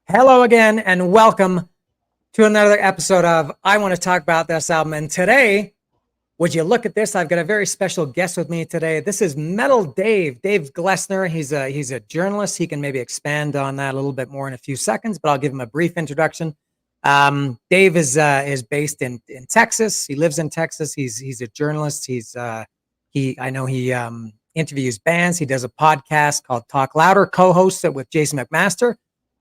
Hello again, and welcome to another episode of I Want to Talk About This Album. And today, would you look at this? I've got a very special guest with me today. This is Metal Dave, Dave Glessner. He's a journalist. He can maybe expand on that a little bit more in a few seconds, but I'll give him a brief introduction. Dave is based in Texas. He lives in Texas. He's a journalist. I know he interviews bands. He does a podcast called Talk Louder, co-hosts it with Jason McMaster,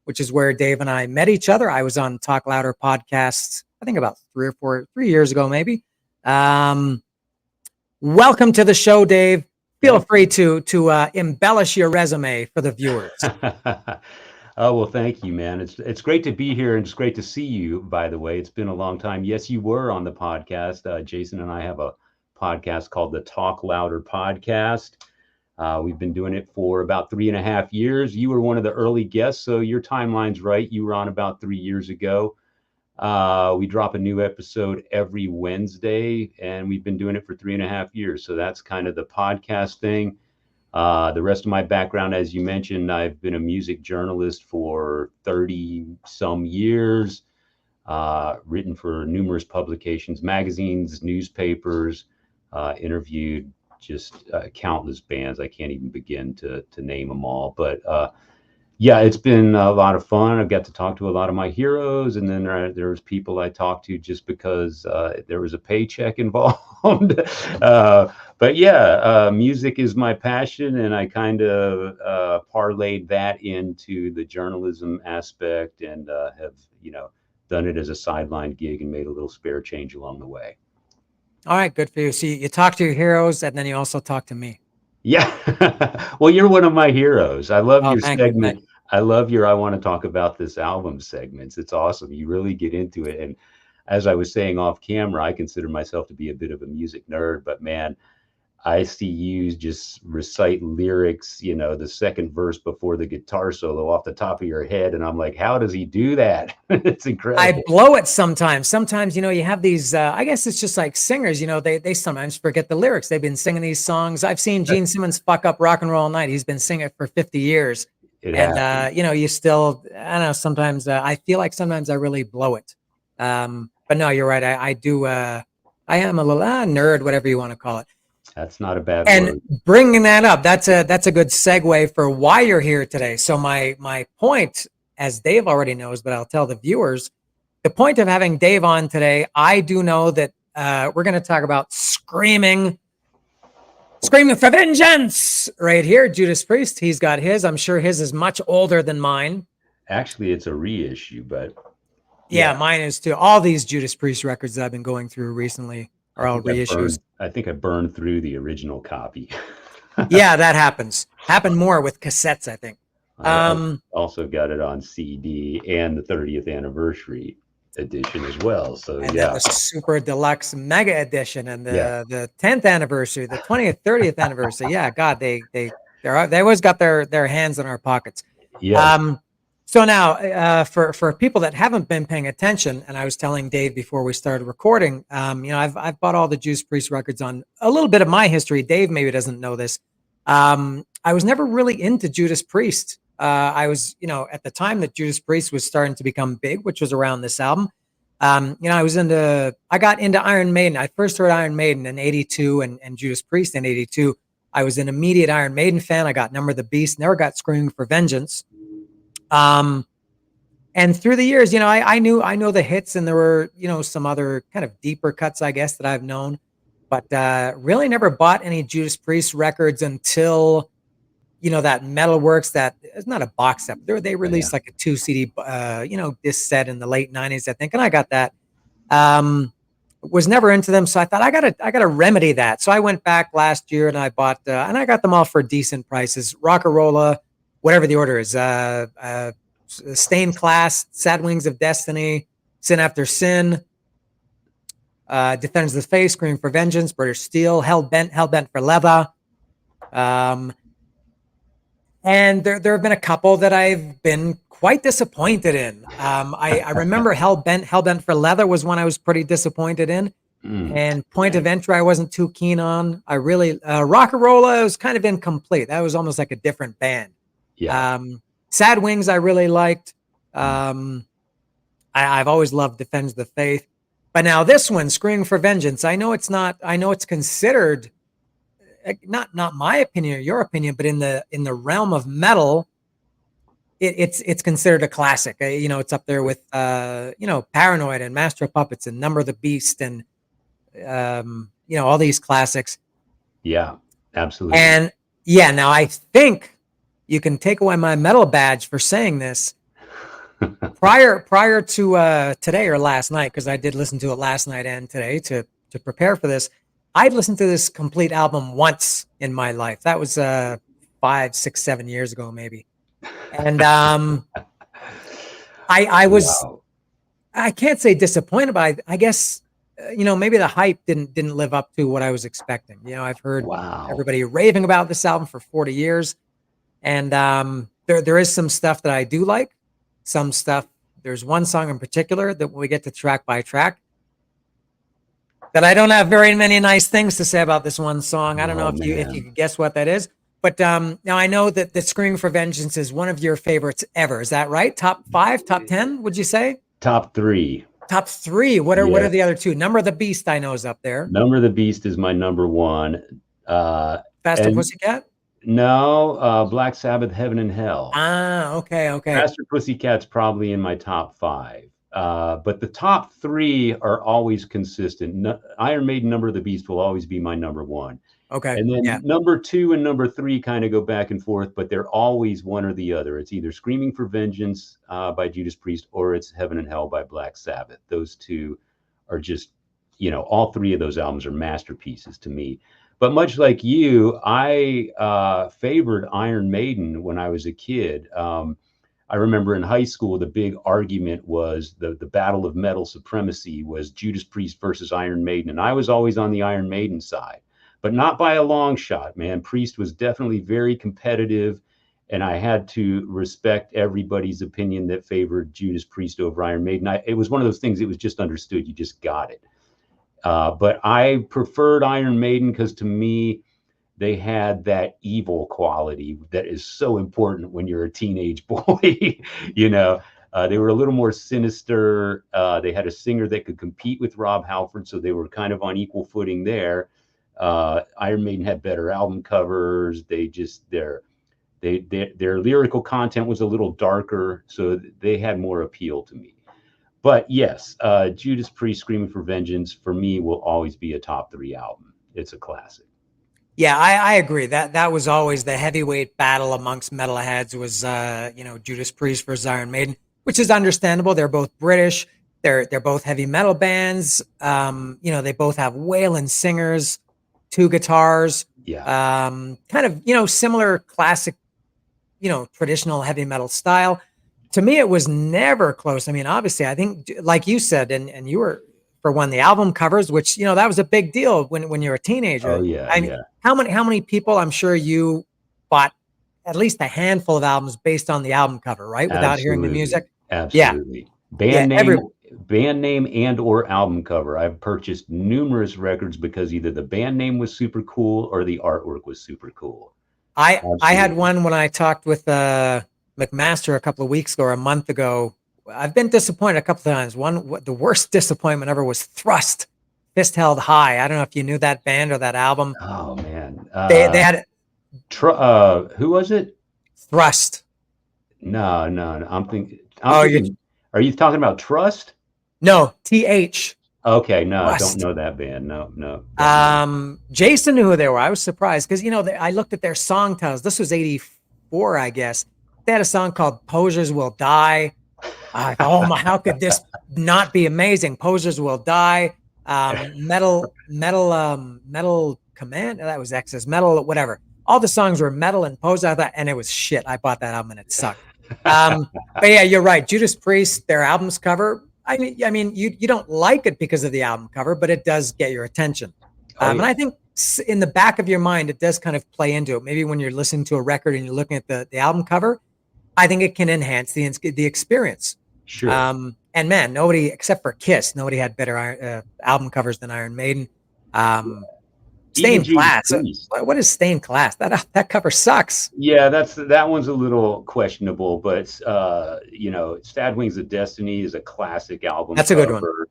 which is where Dave and I met each other. I was on Talk Louder podcasts, I think about 3 years ago, maybe. Welcome to the show, Dave. Feel free to embellish your resume for the viewers. Oh, well, thank you, man. It's great to be here, and it's great to see you, by the way. It's been a long time. Yes, you were on the podcast. Jason and I have a podcast called the Talk Louder Podcast. We've been doing it for about 3.5 years. You were one of the early guests, so your timeline's right. You were on about 3 years ago. We drop a new episode every Wednesday, and we've been doing it for 3.5 years. So that's kind of the podcast thing. The rest of my background, as you mentioned, I've been a music journalist for 30 some years, written for numerous publications, magazines, newspapers, interviewed just countless bands. I can't even begin to name them all, but yeah, it's been a lot of fun. I've got to talk to a lot of my heroes, and then there's people I talked to just because there was a paycheck involved. But yeah, music is my passion, and I kind of parlayed that into the journalism aspect, and have done it as a sideline gig and made a little spare change along the way. All right, good for you. So you talk to your heroes, and then you also talk to me. Yeah. Well, you're one of my heroes. I love Oh, your thank you. segment. I love your I want to talk about this album segments. It's awesome. You really get into it. And as I was saying off camera, I consider myself to be a bit of a music nerd, but man, I see you just recite lyrics, the second verse before the guitar solo off the top of your head. And I'm like, how does he do that? It's I incredible. blow it sometimes. Sometimes, you have these, I guess it's just like singers, they sometimes forget the lyrics. They've been singing these songs. I've seen Gene Simmons fuck up Rock and Roll All Night. He's been singing it for 50 years. It And, happens. you still, I don't know, sometimes I feel like sometimes I really blow it. But no, you're right. I do, I am a little nerd, whatever you want to call it. That's not a bad And word. bringing that up, that's a good segue for why you're here today. So my point, as Dave already knows, but I'll tell the viewers, the point of having Dave on today, I do know that we're going to talk about screaming for vengeance right here. Judas Priest, he's got his. I'm sure his is much older than mine. Actually, it's a reissue, but Yeah, mine is too. All these Judas Priest records that I've been going through recently are all reissues. I think I burned through the original copy. Yeah, that happens. Happened more with cassettes, I think. I also got it on CD and the 30th anniversary edition as well. So And yeah, then the super deluxe mega edition and yeah, the 10th anniversary, the 20th, 30th anniversary. Yeah, God, they always got their hands in our pockets. yes, So now, for people that haven't been paying attention, and I was telling Dave before we started recording, I've bought all the Judas Priest records on a little bit of my history. Dave maybe doesn't know this. I was never really into Judas Priest. I was, at the time that Judas Priest was starting to become big, which was around this album. I got into Iron Maiden. I first heard Iron Maiden in '82 and Judas Priest in '82. I was an immediate Iron Maiden fan. I got Number of the Beast, never got Screaming for Vengeance. And through the years, I know the hits, and there were, some other kind of deeper cuts, I guess, that I've known, but really never bought any Judas Priest records until, that Metalworks, that it's not a box set. They yeah, released like a 2 CD, disc set in the late '90s, I think. And I got that, was never into them. So I thought I gotta remedy that. So I went back last year and I bought, and I got them all for decent prices. Rockarola, whatever the order is, Stained Class, Sad Wings of Destiny, Sin After Sin, Defends the Faith, Scream for Vengeance, British Steel, Hell Bent for Leather. And there have been a couple that I've been quite disappointed in. I remember Hell Bent for Leather was one I was pretty disappointed in. And Point of Entry I wasn't too keen on. I really, Rockarola was kind of incomplete. That was almost like a different band. yeah. Sad Wings I really liked. Mm. I've always loved Defends the Faith. But now this one, Screaming for Vengeance, I know it's not, I know it's considered not my opinion or your opinion, but in the realm of metal, it's considered a classic. You know, it's up there with you know, Paranoid and Master of Puppets and Number of the Beast and you know, all these classics. Yeah, absolutely. And yeah, now I think you can take away my metal badge for saying this. Prior to today or last night, because I did listen to it last night and today to prepare for this, I'd listened to this complete album once in my life. That was 5, 6, 7 years ago, maybe. And I was, Wow. I can't say disappointed, but I guess you know, maybe the hype didn't live up to what I was expecting. You know, I've heard Wow. everybody raving about this album for 40 years, and there is some stuff that I do like. Some stuff. There's one song in particular that when we get to track by track, that I don't have very many nice things to say about this one song. I don't know Oh if you man. could guess what that is. But now I know that Screaming for Vengeance is one of your favorites ever. Is that right? Top 5, top 10, would you say? Top three. Top 3. What are Yes. the other two? Number of the Beast I know is up there. Number of the Beast is my number one. Faster And Pussycat? no, Black Sabbath, Heaven and Hell. Ah, okay, okay. Faster Pussycat's probably in my top five. But the top three are always consistent. No, Iron Maiden, Number of the Beast will always be my number one. Okay. And then Yeah. number two and number three kind of go back and forth, but they're always one or the other. It's either Screaming for Vengeance by Judas Priest or it's Heaven and Hell by Black Sabbath. Those two are just, you know, all three of those albums are masterpieces to me. But much like you, I favored Iron Maiden when I was a kid. I remember in high school, the big argument was the battle of metal supremacy was Judas Priest versus Iron Maiden. And I was always on the Iron Maiden side, but not by a long shot, man. Priest was definitely very competitive. And I had to respect everybody's opinion that favored Judas Priest over Iron Maiden. It was one of those things, it was just understood. You just got it. But I preferred Iron Maiden because to me, they had that evil quality that is so important when you're a teenage boy. you know, they were a little more sinister. They had a singer that could compete with Rob Halford, so they were kind of on equal footing there. Iron Maiden had better album covers. Their lyrical content was a little darker, so they had more appeal to me. But yes, Judas Priest, Screaming for Vengeance, for me will always be a top three album. It's a classic. Yeah, I agree. That was always the heavyweight battle amongst metalheads was you know, Judas Priest versus Iron Maiden, which is understandable. They're both British. They're both heavy metal bands. You know, they both have wailing singers, two guitars, Yeah. kind of, you know, similar classic, you know, traditional heavy metal style. To me, it was never close. I mean, obviously, I think, like you said, and you were for one, the album covers, which, you know, that was a big deal when you're a teenager. Oh yeah. I mean, Yeah. how many people, I'm sure you bought at least a handful of albums based on the album cover, right? Without hearing the Absolutely. music. Yeah. Absolutely. Yeah. Band name and or album cover. I've purchased numerous records because either the band name was super cool or the artwork was super cool. I had Absolutely. one when I talked with McMaster a couple of weeks ago or a month ago. I've been disappointed a couple of times. The worst disappointment ever was Thrust, Fist Held High. I don't know if you knew that band or that album. Oh man. They had Who was it? Thrust. No, no, no. I'm Oh, you thinking, are you talking about Trust? no TH Okay, no, I don't Thrust. know that band. No, no, definitely. Jason knew who they were. I was surprised because you know I looked at their song titles. This was '84, I guess. They had a song called "Posers Will Die." I thought, oh my, how could this not be amazing? Posers Will Die. Metal Command. That was X's Metal, whatever. All the songs were metal and poser. I thought, and it was shit. I bought that album and it sucked. But yeah, you're right. Judas Priest, their albums cover. I mean, you don't like it because of the album cover, but it does get your attention. Oh And yeah, I think in the back of your mind, it does kind of play into it. Maybe when you're listening to a record and you're looking at the album cover, I think it can enhance the experience. sure. And man, nobody except for Kiss, nobody had better album covers than Iron Maiden. Um, Even Stained Judas Glass. Priest. What is Stained Glass? That cover sucks. Yeah, that one's a little questionable, but you know, Sad Wings of Destiny is a classic album That's a good one. cover.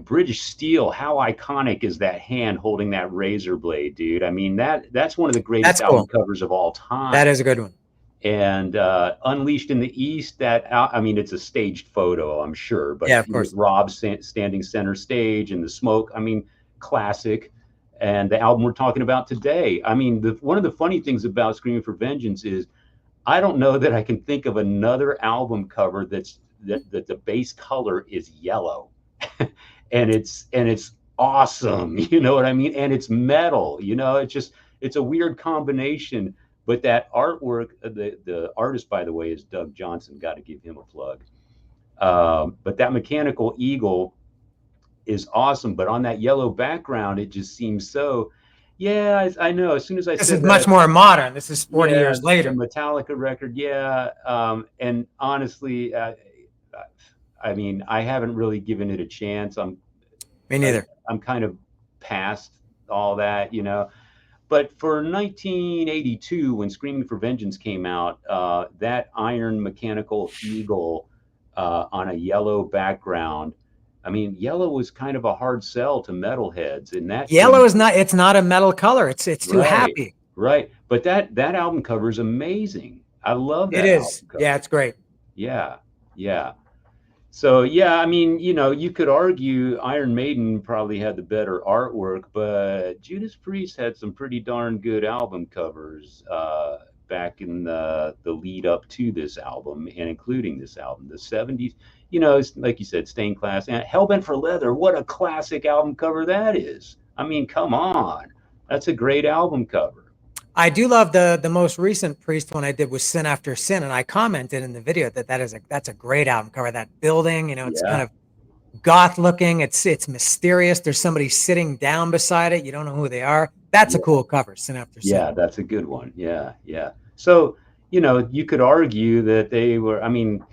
British Steel, how iconic is that hand holding that razor blade, dude? I mean, that's one of the greatest That's album cool. covers of all That time. is a good one. And Unleashed in the East, I mean, it's a staged photo, I'm sure, but Yeah, of with course. Rob standing center stage and the smoke, I mean, classic. And the album we're talking about today, I mean, one of the funny things about Screaming for Vengeance is I don't know that I can think of another album cover that the base color is yellow, and it's awesome. You know what I mean? And it's metal. You know, it's a weird combination. But that artwork, the artist, by the way, is Doug Johnson. Got to give him a plug. But that mechanical eagle is awesome. But on that yellow background, it just seems so. Yeah, I know. As soon as I This is said much that, more modern. This is 40 yeah, years the later. Metallica record, yeah. And honestly, I mean, I haven't really given it a chance. Me I, neither. I'm kind of past all that, you know. But for 1982, when Screaming for Vengeance came out, that iron mechanical eagle on a yellow background, I mean, yellow was kind of a hard sell to metalheads, and that Yellow came is not. It's not a metal color. It's too right, happy. right. But that album cover is amazing. I love It that is. album Yeah, cover. it's great. Yeah, yeah. So yeah, I mean, you know, you could argue Iron Maiden probably had the better artwork, but Judas Priest had some pretty darn good album covers back in the lead up to this album and including this album, the '70s. You know, it's, like you said, Stained Glass and Hellbent for Leather. What a classic album cover that is! I mean, come on, that's a great album cover. I do love the most recent Priest one I did was Sin After Sin, and I commented in the video that's a great album cover. That building, it's kind Yeah, of goth looking. It's mysterious. There's somebody sitting down beside it. You don't know who they are. That's a yeah. cool cover, Sin After Sin. Yeah, that's a good one. Yeah, yeah. So, you know, you could argue that they were, I mean,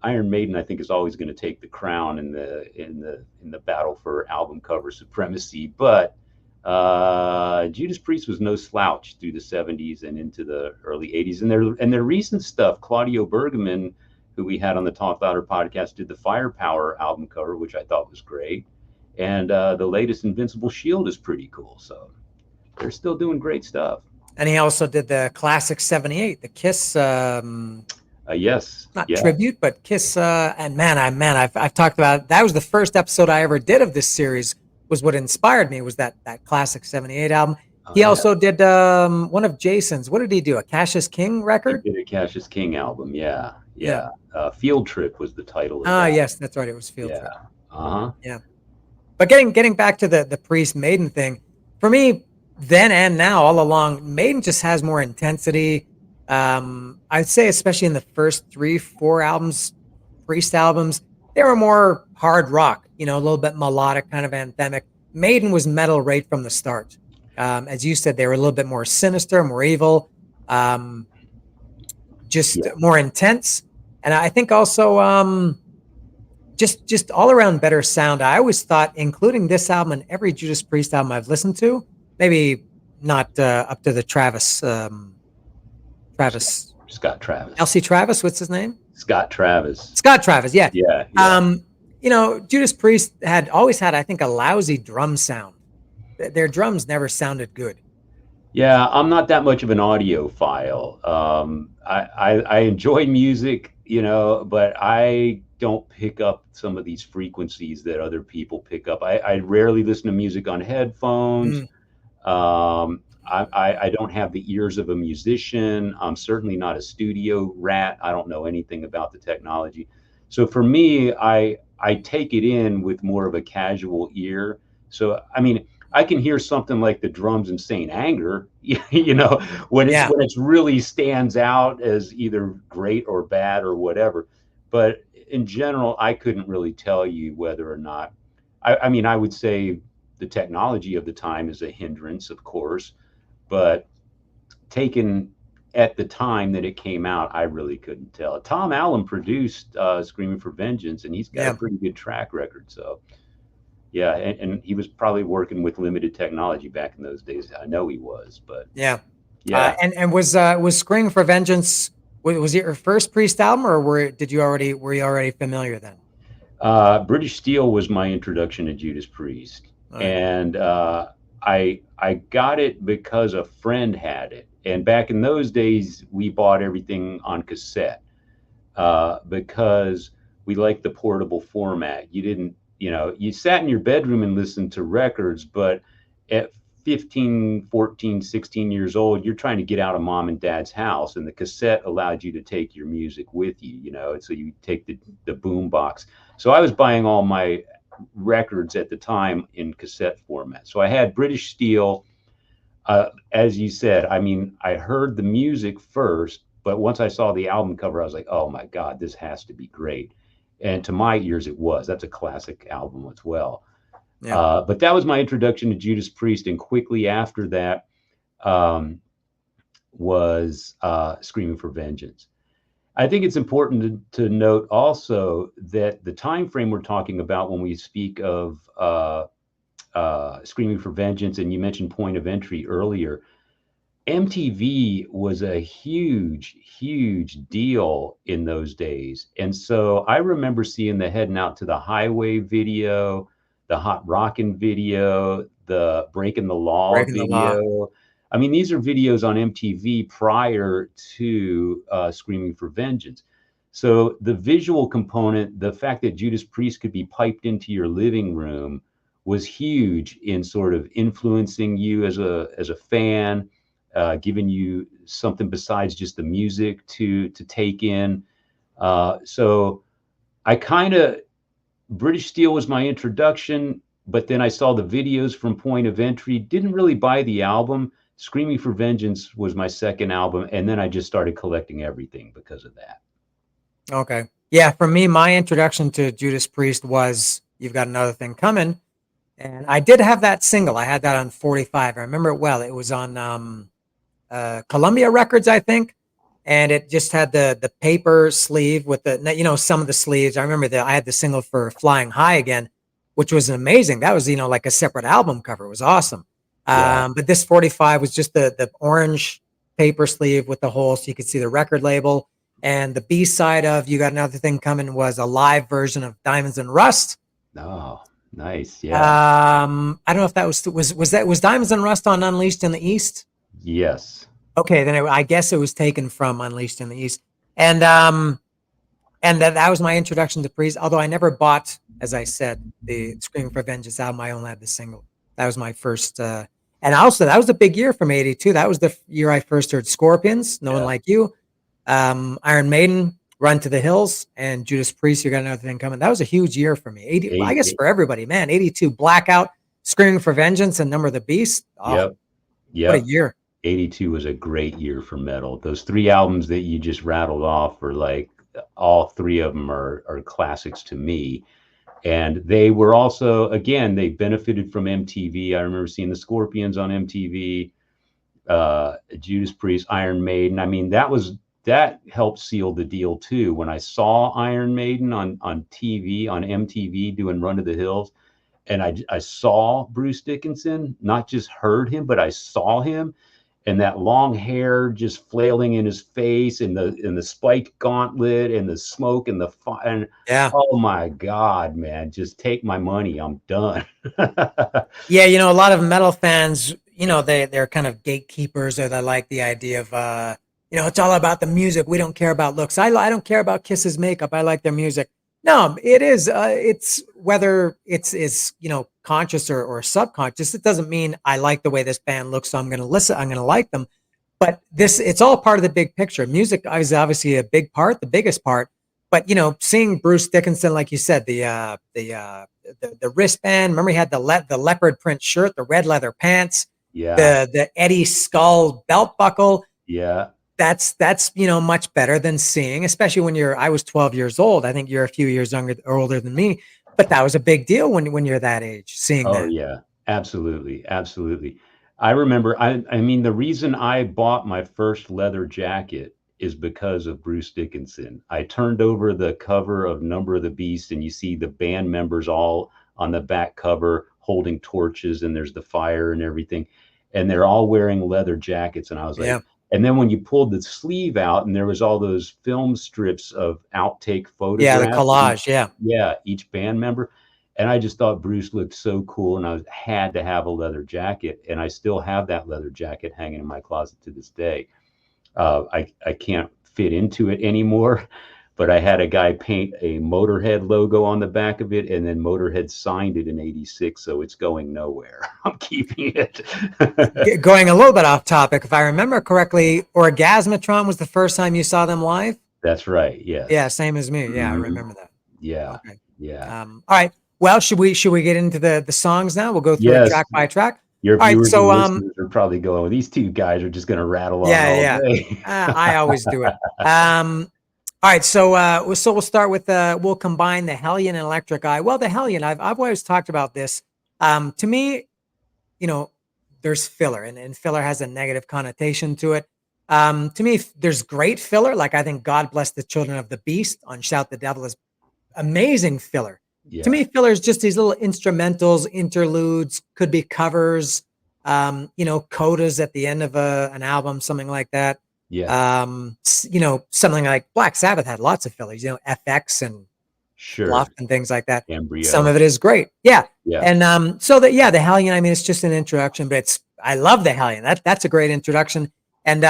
Iron Maiden, I think, is always going to take the crown in the battle for album cover supremacy. But Judas Priest was no slouch through the '70s and into the early '80s. And their recent stuff, Claudio Bergman, who we had on the Talk Louder podcast, did the Firepower album cover, which I thought was great. And the latest Invincible Shield is pretty cool. So they're still doing great stuff. And he also did the classic '78, the Kiss, Yes, not yeah. tribute, but Kiss. And I've talked about that was the first episode I ever did of this series. Was what inspired me was that classic '78 album. Oh, He yeah. also did one of Jason's. What did he do? A Cassius King He record? did a Cassius King album. Yeah, Yeah. yeah. Field Trip was the title of Ah, that. yes, that's right. It was Field Yeah. Trip. Uh-huh. Yeah. But getting back to the Priest Maiden thing, for me, then and now, all along, Maiden just has more intensity. I'd say, especially in the first 3, 4 albums, Priest albums, they were more hard rock, a little bit melodic, kind of anthemic. Maiden was metal right from the start. As you said, they were a little bit more sinister, more evil, just Yeah. more intense. And I think also just all around better sound. I always thought, including this album and every Judas Priest album I've listened to, maybe not up to the Travis, Scott Travis. LC Travis. What's his name? Scott Travis. Scott Travis. Yeah. Yeah. Yeah. Judas Priest had always had, I think, a lousy drum sound. Their drums never sounded good. Yeah, I'm not that much of an audiophile. I enjoy music, you know, but I don't pick up some of these frequencies that other people pick up. I rarely listen to music on headphones. Mm, I don't have the ears of a musician. I'm certainly not a studio rat. I don't know anything about the technology. So for me, I take it in with more of a casual ear. So I mean, I can hear something like the drums in Saint Anger, you know, yeah. when it's really stands out as either great or bad or whatever. But in general, I couldn't really tell you whether or not. I mean, I would say the technology of the time is a hindrance, of course, but taken at the time that it came out, I really couldn't tell. Tom Allen produced Screaming for Vengeance, and he's got a Yeah. pretty good track record. So Yeah, and he was probably working with limited technology back in those days. I know he was, but Yeah. yeah. And was Screaming for Vengeance, was it your first Priest album, or were you already familiar then? British Steel was my introduction to Judas Priest, All right. and I got it because a friend had it. And back in those days, we bought everything on cassette because we liked the portable format. You didn't, you sat in your bedroom and listened to records, but at 15, 14, 16 years old, you're trying to get out of mom and dad's house, and the cassette allowed you to take your music with you, and so you take the boom box. So I was buying all my records at the time in cassette format. So I had British Steel, as you said, I mean, I heard the music first, but once I saw the album cover, I was like, oh my God, this has to be great. And to my ears, it was. That's a classic album as well. Yeah. But that was my introduction to Judas Priest. And quickly after that um, was Screaming for Vengeance. I think it's important to note also that the time frame we're talking about when we speak of Screaming for Vengeance, and you mentioned Point of Entry earlier, MTV was a huge, huge deal in those days. And so I remember seeing the Heading Out to the Highway video, the Hot Rockin' video, the Breaking the Law Breaking the Law. video. I mean, these are videos on MTV prior to Screaming for Vengeance. So the visual component, the fact that Judas Priest could be piped into your living room was huge in sort of influencing you as a fan, giving you something besides just the music to take in. So I kind of British Steel was my introduction, but then I saw the videos from Point of Entry. Didn't really buy the album. Screaming for Vengeance was my second album, and then I just started collecting everything because of that. Okay. Yeah, for me, my introduction to Judas Priest was "You've Got Another Thing Coming," and I did have that single. I had that on 45. I remember it well. It was on Columbia Records, I think, and it just had the paper sleeve with some of the sleeves. I remember that I had the single for "Flying High" again, which was amazing. That was like a separate album cover. It was awesome. Yeah. But this 45 was just the orange paper sleeve with the hole, so you could see the record label. And the B side of "You Got Another Thing Coming" was a live version of "Diamonds and Rust." Oh, nice. Yeah. I don't know if that was Diamonds and Rust on "Unleashed in the East." Yes. Okay, then I guess it was taken from Unleashed in the East, and that was my introduction to Priest. Although I never bought, as I said, the Screaming for Vengeance album. I only had the single. That was my first, and also that was a big year for me. '82. That was the year I first heard Scorpions, "No One Yeah. Like You," Iron Maiden, "Run to the Hills," and Judas Priest, "You Got Another Thing Coming." That was a huge year for me. I guess Eight. for everybody, man. '82, Blackout, Screaming for Vengeance, and Number of the Beast. Oh, Yep. what a Yep. year! 82 was a great year for metal. Those three albums that you just rattled off are like all three of them are classics to me. And they were also, again, they benefited from MTV. I remember seeing the Scorpions on MTV, Judas Priest, Iron Maiden. I mean, that helped seal the deal too. When I saw Iron Maiden on TV, on MTV doing Run to the Hills, and I saw Bruce Dickinson, not just heard him, but I saw him, and that long hair just flailing in his face, and the spike gauntlet, and the smoke, and the fire. And Yeah. oh my God, man, just take my money. I'm done. Yeah, a lot of metal fans, they're kind of gatekeepers, or they like the idea of it's all about the music. We don't care about looks. I don't care about Kiss's makeup. I like their music. No, it is it's whether it's conscious or subconscious. It doesn't mean I like the way this band looks, so I'm going to listen, I'm going to like them. But it's all part of the big picture. Music is obviously a big part, the biggest part. But seeing Bruce Dickinson, like you said, the wristband. Remember, he had the leopard print shirt, the red leather pants, Yeah, the Eddie Skull belt buckle. yeah. That's much better than seeing, especially when I was 12 years old. I think you're a few years younger or older than me, but that was a big deal when you're that age, seeing Oh that. yeah, absolutely, absolutely. I remember. I mean, the reason I bought my first leather jacket is because of Bruce Dickinson. I turned over the cover of Number of the Beast, and you see the band members all on the back cover holding torches, and there's the fire and everything. And they're all wearing leather jackets. And I was like, Yeah. and then when you pulled the sleeve out and there was all those film strips of outtake Yeah. The photographs of collage. Yeah. each band member. And I just thought Bruce looked so cool, and had to have a leather jacket, and I still have that leather jacket hanging in my closet to this day. I can't fit into it anymore, but I had a guy paint a Motorhead logo on the back of it, and then Motorhead signed it in '86, so it's going nowhere. I'm keeping it. Going a little bit off topic, if I remember correctly, Orgasmatron was the first time you saw them live. That's right. Yeah, Yes. same as me. Yeah, I Mhm. remember that. Yeah. Okay. Yeah. All right. Well, should we get into the songs now? We'll go through it Yes. track by track. Your All right. viewers So and listeners are probably going, well, these two guys are just going to rattle on yeah, all yeah. day. I always do it. All right. So we'll start with we'll combine the Hellion and Electric Eye. Well, the Hellion, I've always talked about this. To me, you know, there's filler, and filler has a negative connotation to it. To me, there's great filler. Like I think God Bless the Children of the Beast on Shout the Devil is amazing filler. To Yeah. me, filler is just these little instrumentals, interludes, could be covers, codas at the end of an album, something like that. Yeah. Something like Black Sabbath had lots of fillers, FX and fluff Sure. and things like that. Some Embryo. of it is great. Yeah. Yeah. And so that the Hellion, I mean, it's just an introduction, but I love the Hellion. That's a great introduction. And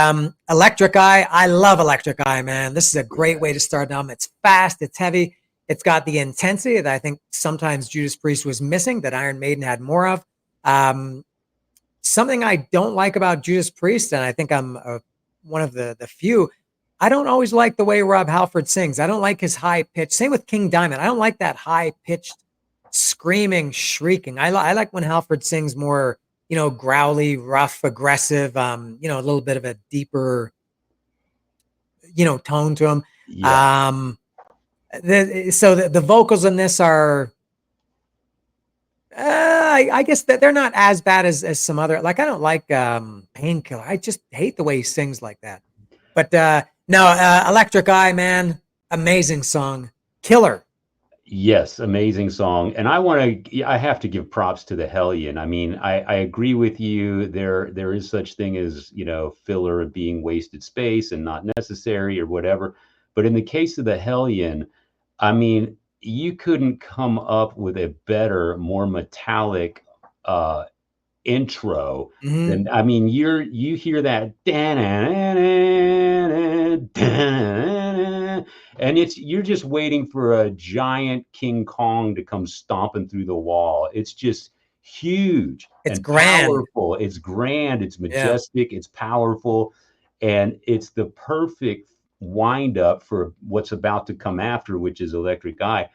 Electric Eye, I love Electric Eye, man. This is a great way to Yes. start an album. It's fast, it's heavy, it's got the intensity that I think sometimes Judas Priest was missing, that Iron Maiden had more of. Um, Something I don't like about Judas Priest, and I think I'm one of the few. I don't always like the way Rob Halford sings. I don't like his high pitch. Same with King Diamond. I don't like that high pitched screaming, shrieking. I like when Halford sings more, growly, rough, aggressive. A little bit of a deeper, tone to him. Yeah. Um, the vocals in this are I guess that they're not as bad as some other. Like I don't like Painkiller. I just hate the way he sings like that. But no, Electric Eye, man, amazing song, killer. Yes, amazing song. And I have to give props to the Hellion. I mean, I agree with you. There is such thing as, filler of being wasted space and not necessary or whatever. But in the case of the Hellion, I mean, you couldn't come up with a better, more metallic intro Hmm. than, I mean, you hear that and you're just waiting for a giant King Kong to come stomping through the wall. It's just huge It's and grand. powerful. It's grand, it's Yeah. majestic, it's powerful, and it's the perfect wind up for what's about to come after, which is Electric Eye.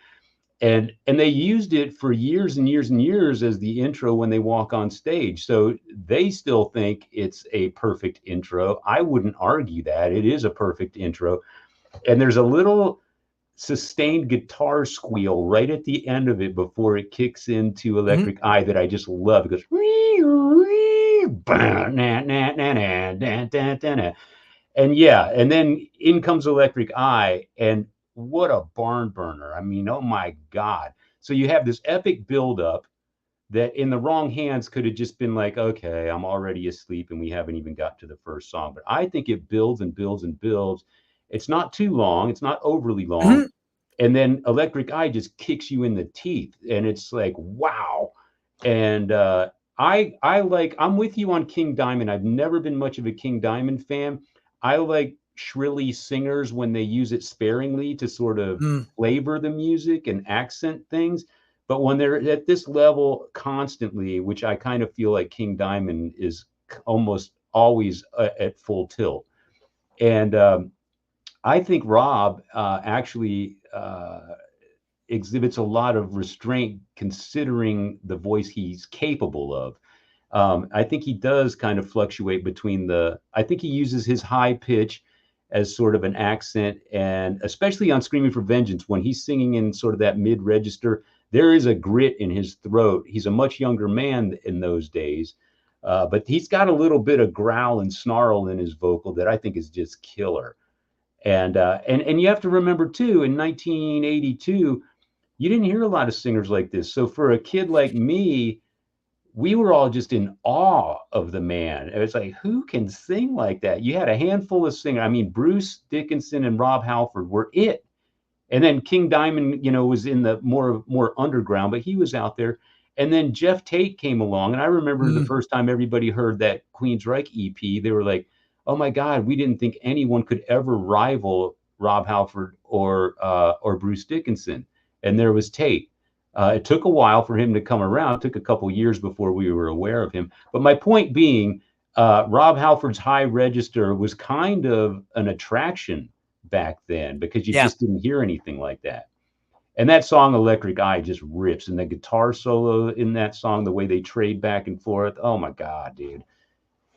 And they used it for years and years and years as the intro when they walk on stage, so they still think it's a perfect intro. I wouldn't argue that it is a perfect intro. And there's a little sustained guitar squeal right at the end of it before it kicks into Hmm. Electric Eye that I just love. It goes and yeah, and then in comes Electric Eye, and what a barn burner. I mean, oh my God. So you have this epic buildup that in the wrong hands could have just been like, okay, I'm already asleep and we haven't even got to the first song. But I think it builds and builds and builds. It's not too long, it's not overly long. Hmm. And then Electric Eye just kicks you in the teeth, and it's like, wow. And I'm with you on King Diamond. I've never been much of a King Diamond fan. I like shrilly singers when they use it sparingly to sort of Mm. flavor the music and accent things. But when they're at this level constantly, which I kind of feel like King Diamond is almost always at full tilt. And I think Rob actually exhibits a lot of restraint considering the voice he's capable of. I think he does kind of fluctuate between I think he uses his high pitch as sort of an accent, and especially on Screaming for Vengeance, when he's singing in sort of that mid register, there is a grit in his throat. He's a much younger man in those days, but he's got a little bit of growl and snarl in his vocal that I think is just killer. And you have to remember too, in 1982, you didn't hear a lot of singers like this. So for a kid like me, we were all just in awe of the man. It was like, who can sing like that? You had a handful of singers. I mean, Bruce Dickinson and Rob Halford were it. And then King Diamond, was in the more underground, but he was out there. And then Jeff Tate came along, and I remember the Mm. first time everybody heard that Queensryche EP, they were like, "Oh my God, we didn't think anyone could ever rival Rob Halford or Bruce Dickinson." And there was Tate. It took a while for him to come around. It took a couple years before we were aware of him. But my point being, Rob Halford's high register was kind of an attraction back then because you Yeah. just didn't hear anything like that. And that song Electric Eye just rips. And the guitar solo in that song, the way they trade back and forth. Oh my God, dude. Yeah,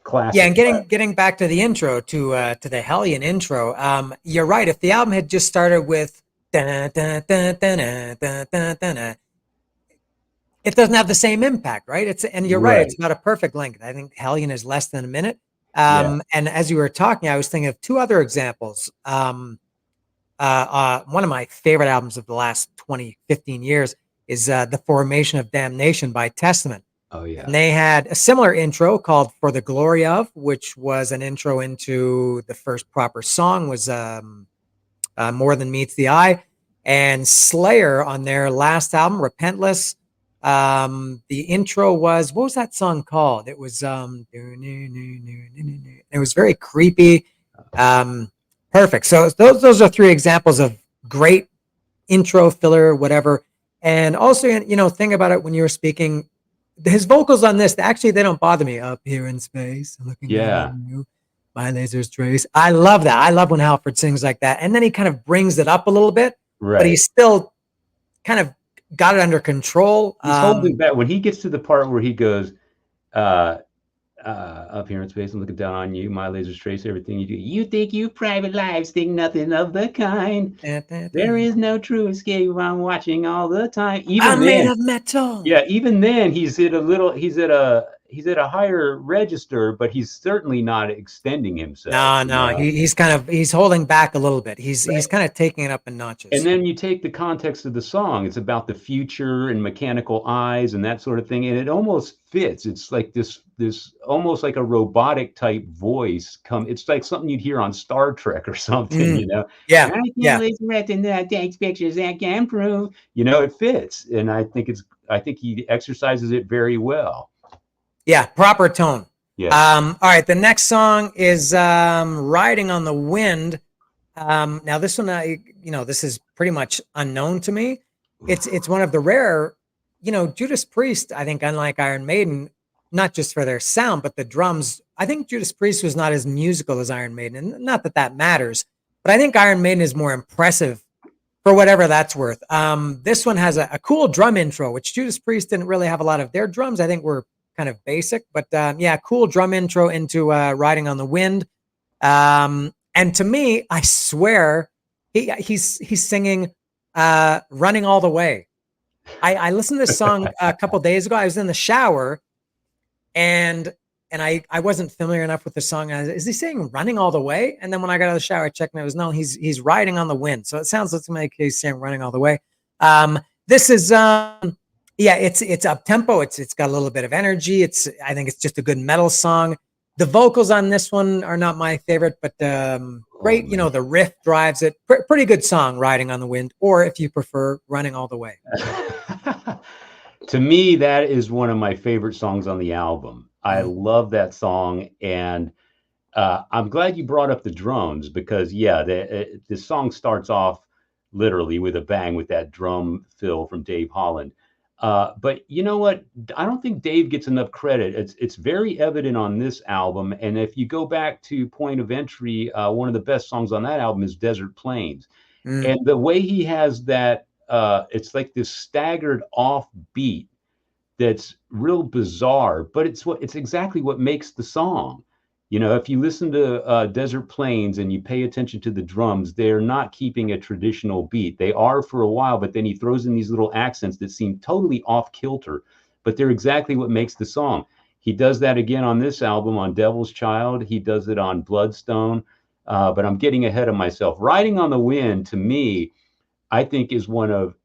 Classic. and getting back to the intro to the Hellion intro, you're right. If the album had just started with dun, dun, dun, dun, dun, dun, dun, dun, dun, it doesn't have the same impact, right? And you're right, it's Right. about a perfect length. I think Hellion is less than a minute. Yeah. And as you were talking, I was thinking of two other examples. One of my favorite albums of the last 20, 15 years is The Formation of Damnation by Testament. Oh, And yeah. they had a similar intro called For the Glory of, which was an intro into the first proper song was More Than Meets the Eye. And Slayer on their last album, Repentless, the intro was, what was that song called? It was it was very creepy. Perfect. So those are three examples of great intro, filler, whatever. And also, think about it when you were speaking, his vocals on this, actually, they don't bother me. Up here in space, looking down Yeah. on you, my laser's trace. I love that. I love when Halford sings like that. And then he kind of brings it up a little bit, but Right. he's still kind of got it under control. He's holding back. When he gets to the part where he goes, uh, up here in space and looking down on you, my lasers trace everything you do. You think you private lives, think nothing of the kind. There is no true escape. I'm watching all the time. Even I'm made then, of metal. yeah, even then he's at a higher register, but he's certainly not extending himself, No, he's holding back a little bit. He's kind of taking it up in And notches. then you take the context of the song. It's about the future and mechanical eyes and that sort of thing, and it almost fits. It's like this almost like a robotic type voice come. It's like something you'd hear on Star Trek or something, Mm, I yeah, can't yeah, listen to that takes pictures that can prove. It fits, and I think he exercises it very well. yeah. Proper tone. Yes. All right, the next song is "Riding on the Wind." Now this one, this is pretty much unknown to me. It's one of the rare, Judas Priest. I think, unlike Iron Maiden, not just for their sound, but the drums. I think Judas Priest was not as musical as Iron Maiden, and not that that matters, but I think Iron Maiden is more impressive for whatever that's worth. This one has a cool drum intro, which Judas Priest didn't really have a lot of. Their drums, I think, were kind of basic, but yeah, cool drum intro into "Riding on the Wind." And to me, I swear, he's singing "Running All the Way." I listened to this song a couple days ago. I was in the shower, and I wasn't familiar enough with the song. Is he saying "Running All the Way"? And then when I got out of the shower, I checked, and it was no. He's riding on the wind. So it sounds like he's saying "Running All the Way." This is yeah, it's up tempo. It's got a little bit of energy. I think it's just a good metal song. The vocals on this one are not my favorite, but Oh great. man. The riff drives it. Pretty good song, "Riding on the Wind," or if you prefer, "Running All the Way." To me, that is one of my favorite songs on the album. I Mm. love that song, and I'm glad you brought up the drones because, yeah, the song starts off literally with a bang with that drum fill from Dave Holland. But you know what? I don't think Dave gets enough credit. It's very evident on this album, and if you go back to Point of Entry, one of the best songs on that album is Desert Plains, Mm. and the way he has that, it's like this staggered off beat that's real bizarre, but it's exactly what makes the song. If you listen to Desert Plains and you pay attention to the drums, they're not keeping a traditional beat. They are for a while, but then he throws in these little accents that seem totally off kilter, but they're exactly what makes the song. He does that again on this album, on Devil's Child. He does it on Bloodstone. But I'm getting ahead of myself. Riding on the Wind, to me, I think is one of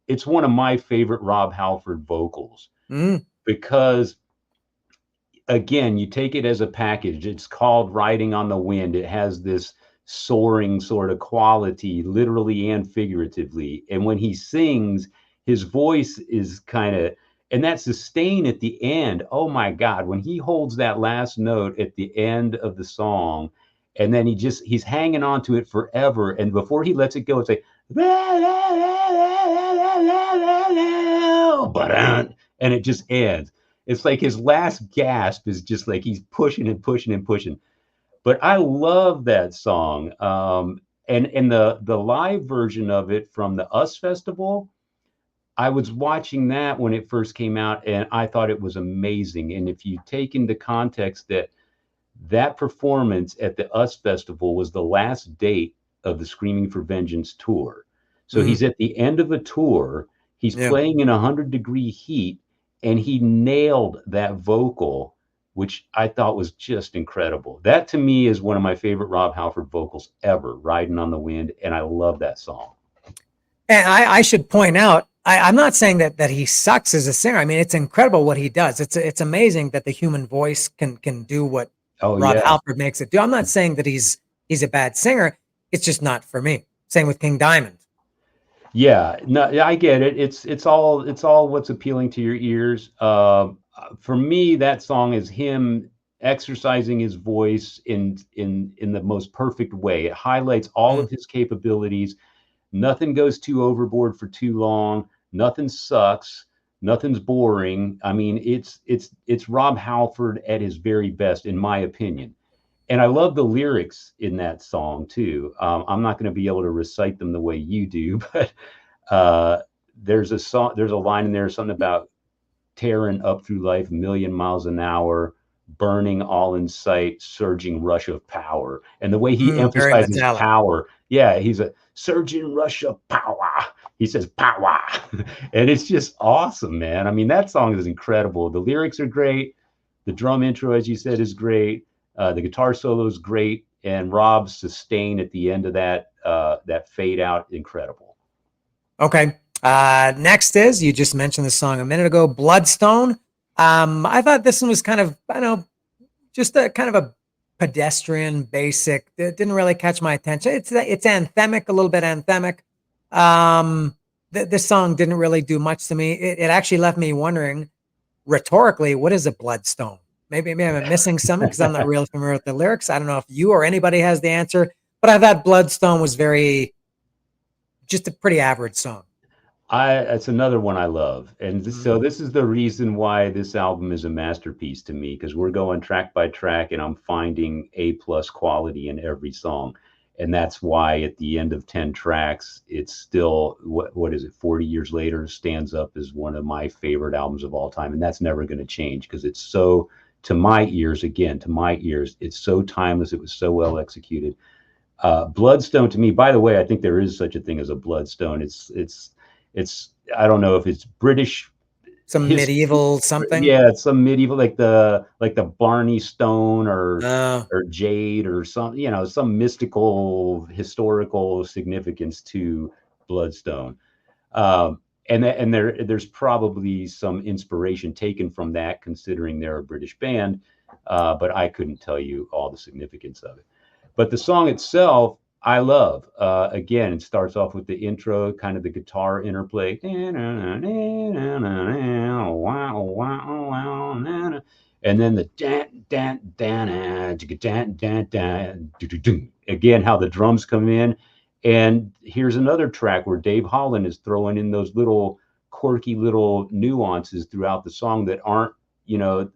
my favorite Rob Halford vocals, Mm, because again, you take it as a package. It's called Riding on the Wind. It has this soaring sort of quality, literally and figuratively. And when he sings, his voice is kind of, and that sustain at the end. Oh my God, when he holds that last note at the end of the song, and then he's hanging on to it forever. And before he lets it go, it's like, and it just ends. It's like his last gasp is just like he's pushing and pushing and pushing. But I love that song. And the live version of it from the US Festival, I was watching that when it first came out, and I thought it was amazing. And if you take into context that that performance at the US Festival was the last date of the Screaming for Vengeance tour. So mm, he's at the end of a tour, he's yeah. playing in 100-degree heat, and he nailed that vocal, which I thought was just incredible. That to me is one of my favorite Rob Halford vocals ever, Riding on the Wind, and I love that song. And I should point out, I'm not saying that he sucks as a singer. I mean, it's incredible what he does. It's amazing that the human voice can do what Oh Rob yeah. Halford makes it do. I'm not saying that he's a bad singer. It's just not for me. Same with King Diamond. Yeah, no, yeah, I get it. It's all what's appealing to your ears. For me, that song is him exercising his voice in the most perfect way. It highlights all Mm, of his capabilities. Nothing goes too overboard for too long. Nothing sucks. Nothing's boring. I mean, it's Rob Halford at his very best, in my opinion. And I love the lyrics in that song too. I'm not going to be able to recite them the way you do, but uh, there's a line in there, something about tearing up through life a million miles an hour, burning all in sight, surging rush of power. And the way he very emphasizes metallic. power, yeah, he's a surging rush of power. He says power. And it's just awesome, man. I mean, that song is incredible. The lyrics are great. The drum intro, as you said, is great. The guitar solo is great. And Rob's sustain at the end of that fade out, incredible. Okay. Next is, you just mentioned the song a minute ago, Bloodstone. I thought this one was kind of, I don't know, just a kind of a pedestrian, basic. It didn't really catch my attention. It's anthemic, a little bit anthemic. This song didn't really do much to me. It actually left me wondering rhetorically, what is a bloodstone? Maybe I'm missing something because I'm not real familiar with the lyrics. I don't know if you or anybody has the answer, but I thought Bloodstone was just a pretty average song. It's another one I love, and Mm, so this is the reason why this album is a masterpiece to me, because we're going track by track, and I'm finding A+ quality in every song, and that's why at the end of 10 tracks, it's still what is it, 40 years later, stands up as one of my favorite albums of all time, and that's never going to change because it's so, to my ears, again, to my ears, it's so timeless. It was so well executed. Bloodstone to me, by the way, I think there is such a thing as a bloodstone. It's I don't know if it's British some history. medieval something. Yeah, it's some medieval, like the Barney Stone Uh, or jade or some, some mystical historical significance to bloodstone. And there's probably some inspiration taken from that, considering they're a British band, but I couldn't tell you all the significance of it. But the song itself, I love. Again, it starts off with the intro, kind of the guitar interplay, and then the dan dan dan dan dan dan. Again, how the drums come in, and here's another track where Dave Holland is throwing in those little quirky little nuances throughout the song that aren't, you know,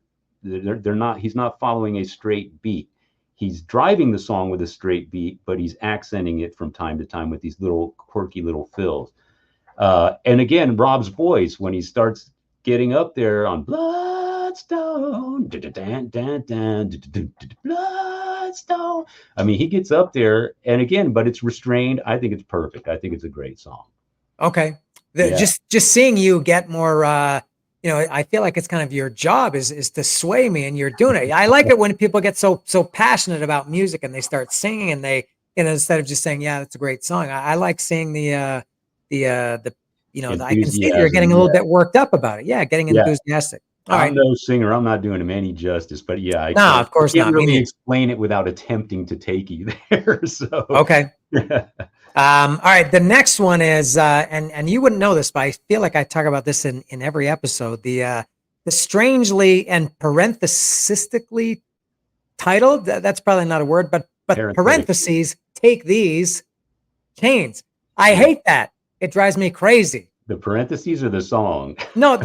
they're not. He's not following a straight beat. He's driving the song with a straight beat, but he's accenting it from time to time with these little quirky little fills. And again, Rob's voice when he starts getting up there on Bloodstone, Bloodstone. I mean, he gets up there, and again, but it's restrained. I think it's perfect. I think it's a great song. okay. Yeah. Just seeing you get more I feel like it's kind of your job is to sway me and you're doing it. I like it when people get so passionate about music and they start singing and they, instead of just saying, yeah, that's a great song. I like seeing the I can see that you're getting Enthusiasm, a little yeah. bit worked up about it. Yeah, getting Yeah. enthusiastic. All I'm right. no singer, I'm not doing him any justice, but yeah, No, of I course can't not. Me really neither. explain it without attempting to take you there, so Okay. All right. The next one is, and you wouldn't know this, but I feel like I talk about this in every episode. The strangely and parenthesistically titled. That's probably not a word, but parenthetically. parentheses. Take these chains. I Yeah. hate that. It drives me crazy. The parentheses or the song? No,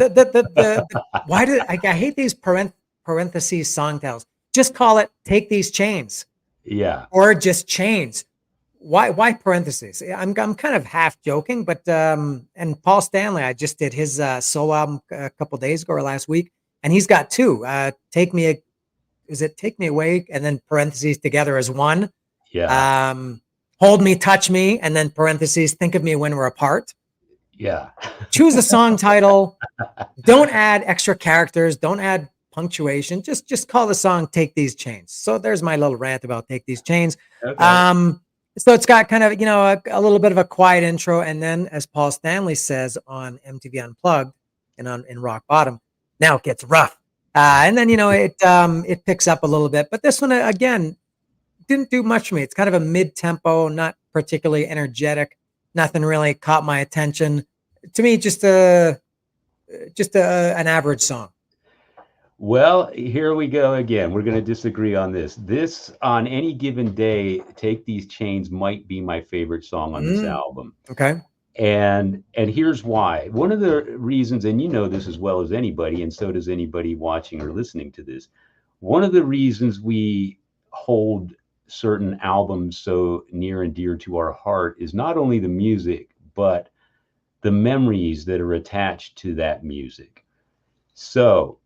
why do I hate these parentheses song titles? Just call it "Take These Chains" Yeah. or just chains. Why parentheses? I'm kind of half joking, but and Paul Stanley, I just did his solo album a couple days ago or last week, and he's got two. Take Me Away, and then parentheses together as one. Yeah. Um, Hold Me, Touch Me, and then parentheses Think of Me When We're Apart. Yeah. Choose a song title. Don't add extra characters. Don't add punctuation. Just call the song "Take These Chains." So there's my little rant about "Take These Chains." Okay. Um, so it's got kind of a little bit of a quiet intro, and then as Paul Stanley says on MTV Unplugged and in Rock Bottom, now it gets rough. And then it picks up a little bit, but this one again didn't do much for me. It's kind of a mid-tempo, not particularly energetic. Nothing really caught my attention. To me, an average song. Well, here we go again. We're going to disagree on this. This, on any given day, Take These Chains might be my favorite song on this Mm, album. okay. And here's why. One of the reasons, and you know this as well as anybody, and so does anybody watching or listening to this, one of the reasons we hold certain albums so near and dear to our heart is not only the music, but the memories that are attached to that music. So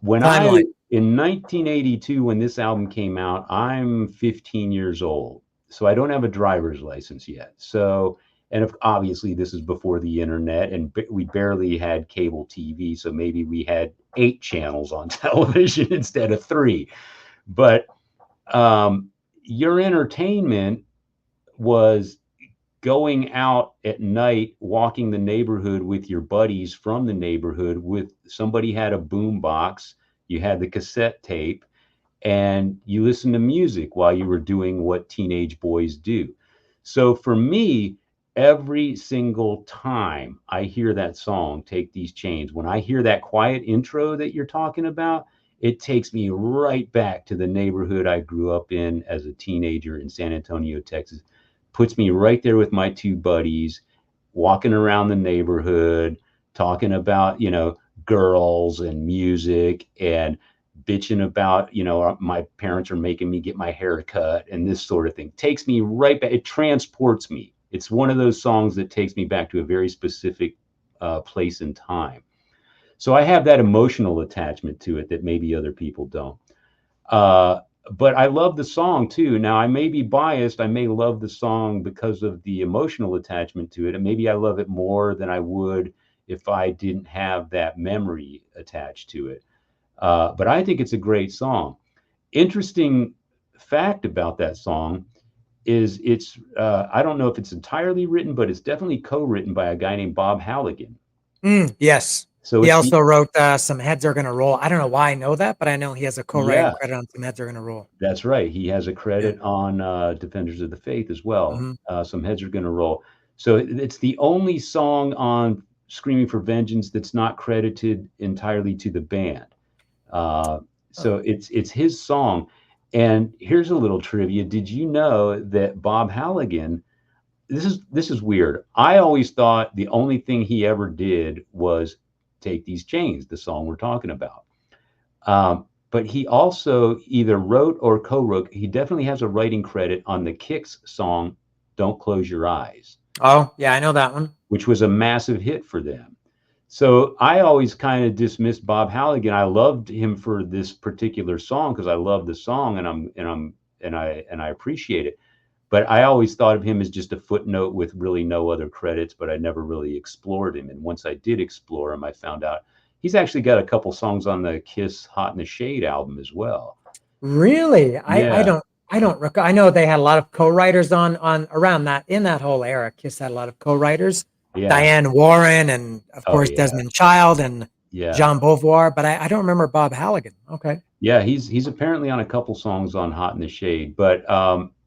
when Timeline. in 1982, when this album came out, I'm 15 years old. So I don't have a driver's license yet. So, and if, obviously this is before the internet and we barely had cable TV. So maybe we had 8 channels on television instead of 3. But your entertainment was going out at night, walking the neighborhood with your buddies from the neighborhood. With somebody had a boom box, you had the cassette tape, and you listened to music while you were doing what teenage boys do. So for me, every single time I hear that song, Take These Chains, when I hear that quiet intro that you're talking about, it takes me right back to the neighborhood I grew up in as a teenager in San Antonio, Texas. Puts me right there with my 2 buddies, walking around the neighborhood, talking about, girls and music and bitching about, my parents are making me get my hair cut and this sort of thing. Takes me right back. It transports me. It's one of those songs that takes me back to a very specific place and time. So I have that emotional attachment to it that maybe other people don't. Uh, but I love the song too. Now I may be biased. I may love the song because of the emotional attachment to it, and maybe I love it more than I would if I didn't have that memory attached to it. But I think it's a great song. Interesting fact about that song is I don't know if it's entirely written, but it's definitely co-written by a guy named Bob Halligan. Yes. So He it's the also wrote Some Heads Are Gonna Roll. I don't know why I know that, but I know he has a co-writing Yeah, credit on Some Heads Are Gonna Roll. that's right. He has a Yeah. credit on Defenders of the Faith as well. Hmm. Some heads are going to roll. So it's the only song on Screaming for Vengeance that's not credited entirely to the band. Uh, Oh. so it's his song. And here's a little trivia. Did you know that Bob Halligan, this is weird. I always thought the only thing he ever did was Take These Chains, the song we're talking about. But he also either wrote or co-wrote. He definitely has a writing credit on the Kicks song "Don't Close Your Eyes," Oh, yeah, I know that one. which was a massive hit for them. So I always kind of dismissed Bob Halligan. I loved him for this particular song because I love the song and I appreciate it. But I always thought of him as just a footnote with really no other credits, but I never really explored him. And once I did explore him, I found out he's actually got a couple songs on the Kiss Hot in the Shade album as well. Really? Yeah, I don't recall. I know they had a lot of co-writers on around that in that whole era. Kiss had a lot of co-writers. Yeah. Diane Warren and of Oh course yeah. Desmond Child and Yeah. Jean Beauvoir, but I don't remember Bob Halligan. Okay. Yeah, he's apparently on a couple songs on Hot in the Shade, but